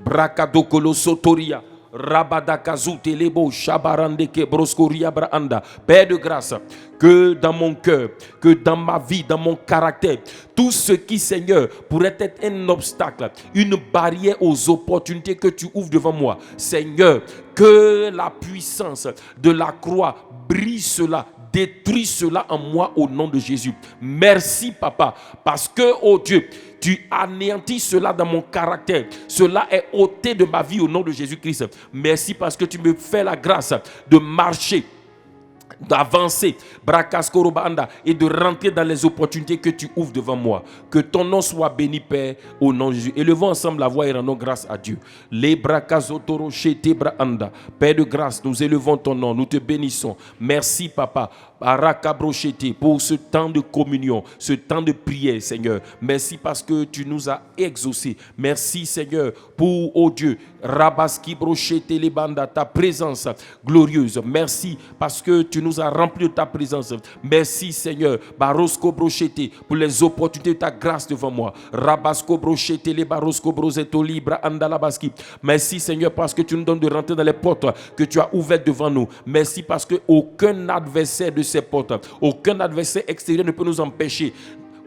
[SPEAKER 2] Brakadokolo sotoria. Rabadakazu telebo shabarandeke broskoria braanda. Père de grâce, que dans mon cœur, que dans ma vie, dans mon caractère, tout ce qui, Seigneur, pourrait être un obstacle, une barrière aux opportunités que tu ouvres devant moi, Seigneur, que la puissance de la croix brise cela, détruis cela en moi au nom de Jésus. Merci, Papa, parce que, oh Dieu, tu anéantis cela dans mon caractère. Cela est ôté de ma vie au nom de Jésus-Christ. Merci parce que tu me fais la grâce de marcher, d'avancer, et de rentrer dans les opportunités que tu ouvres devant moi. Que ton nom soit béni, Père, au nom de Jésus. Élevons ensemble la voix et rendons grâce à Dieu. Père de grâce, nous élevons ton nom, nous te bénissons. Merci, Papa, pour ce temps de communion, ce temps de prière, Seigneur. Merci parce que tu nous as exaucés. Merci, Seigneur, pour, oh Dieu, ta présence glorieuse. Merci parce que tu nous as remplis de ta présence. Merci, Seigneur, pour les opportunités de ta grâce devant moi. Merci, Seigneur, parce que tu nous donnes de rentrer dans les portes que tu as ouvertes devant nous. Merci parce que aucun adversaire de ces portes, aucun adversaire extérieur ne peut nous empêcher,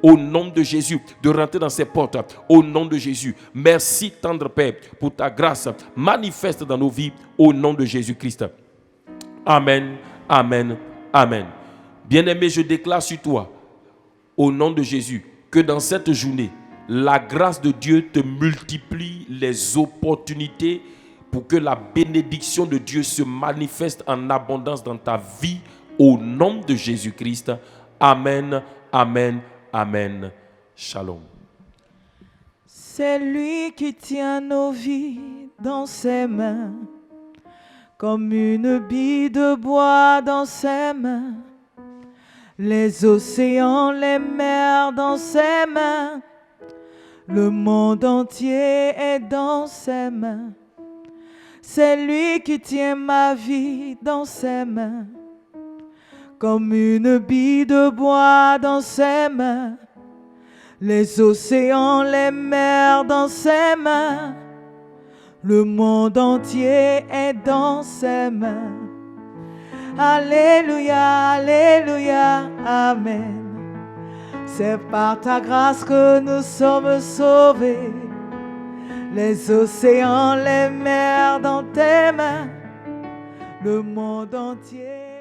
[SPEAKER 2] au nom de Jésus, de rentrer dans ces portes. Au nom de Jésus. Merci, tendre Père, pour ta grâce manifeste dans nos vies. Au nom de Jésus-Christ. Amen, amen, amen. Bien-aimé, je déclare sur toi, au nom de Jésus, que dans cette journée, la grâce de Dieu te multiplie les opportunités pour que la bénédiction de Dieu se manifeste en abondance dans ta vie. Au nom de Jésus-Christ. Amen, amen, amen. Shalom.
[SPEAKER 1] C'est lui qui tient nos vies dans ses mains. comme une bille de bois dans ses mains. Les océans, les mers dans ses mains. Le monde entier est dans ses mains. C'est lui qui tient ma vie dans ses mains. Comme une bille de bois dans ses mains. Les océans, les mers dans ses mains. Le monde entier est dans ses mains. Alléluia, Alléluia, Amen. C'est par ta grâce que nous sommes sauvés. Les océans, les mers dans tes mains. Le monde entier.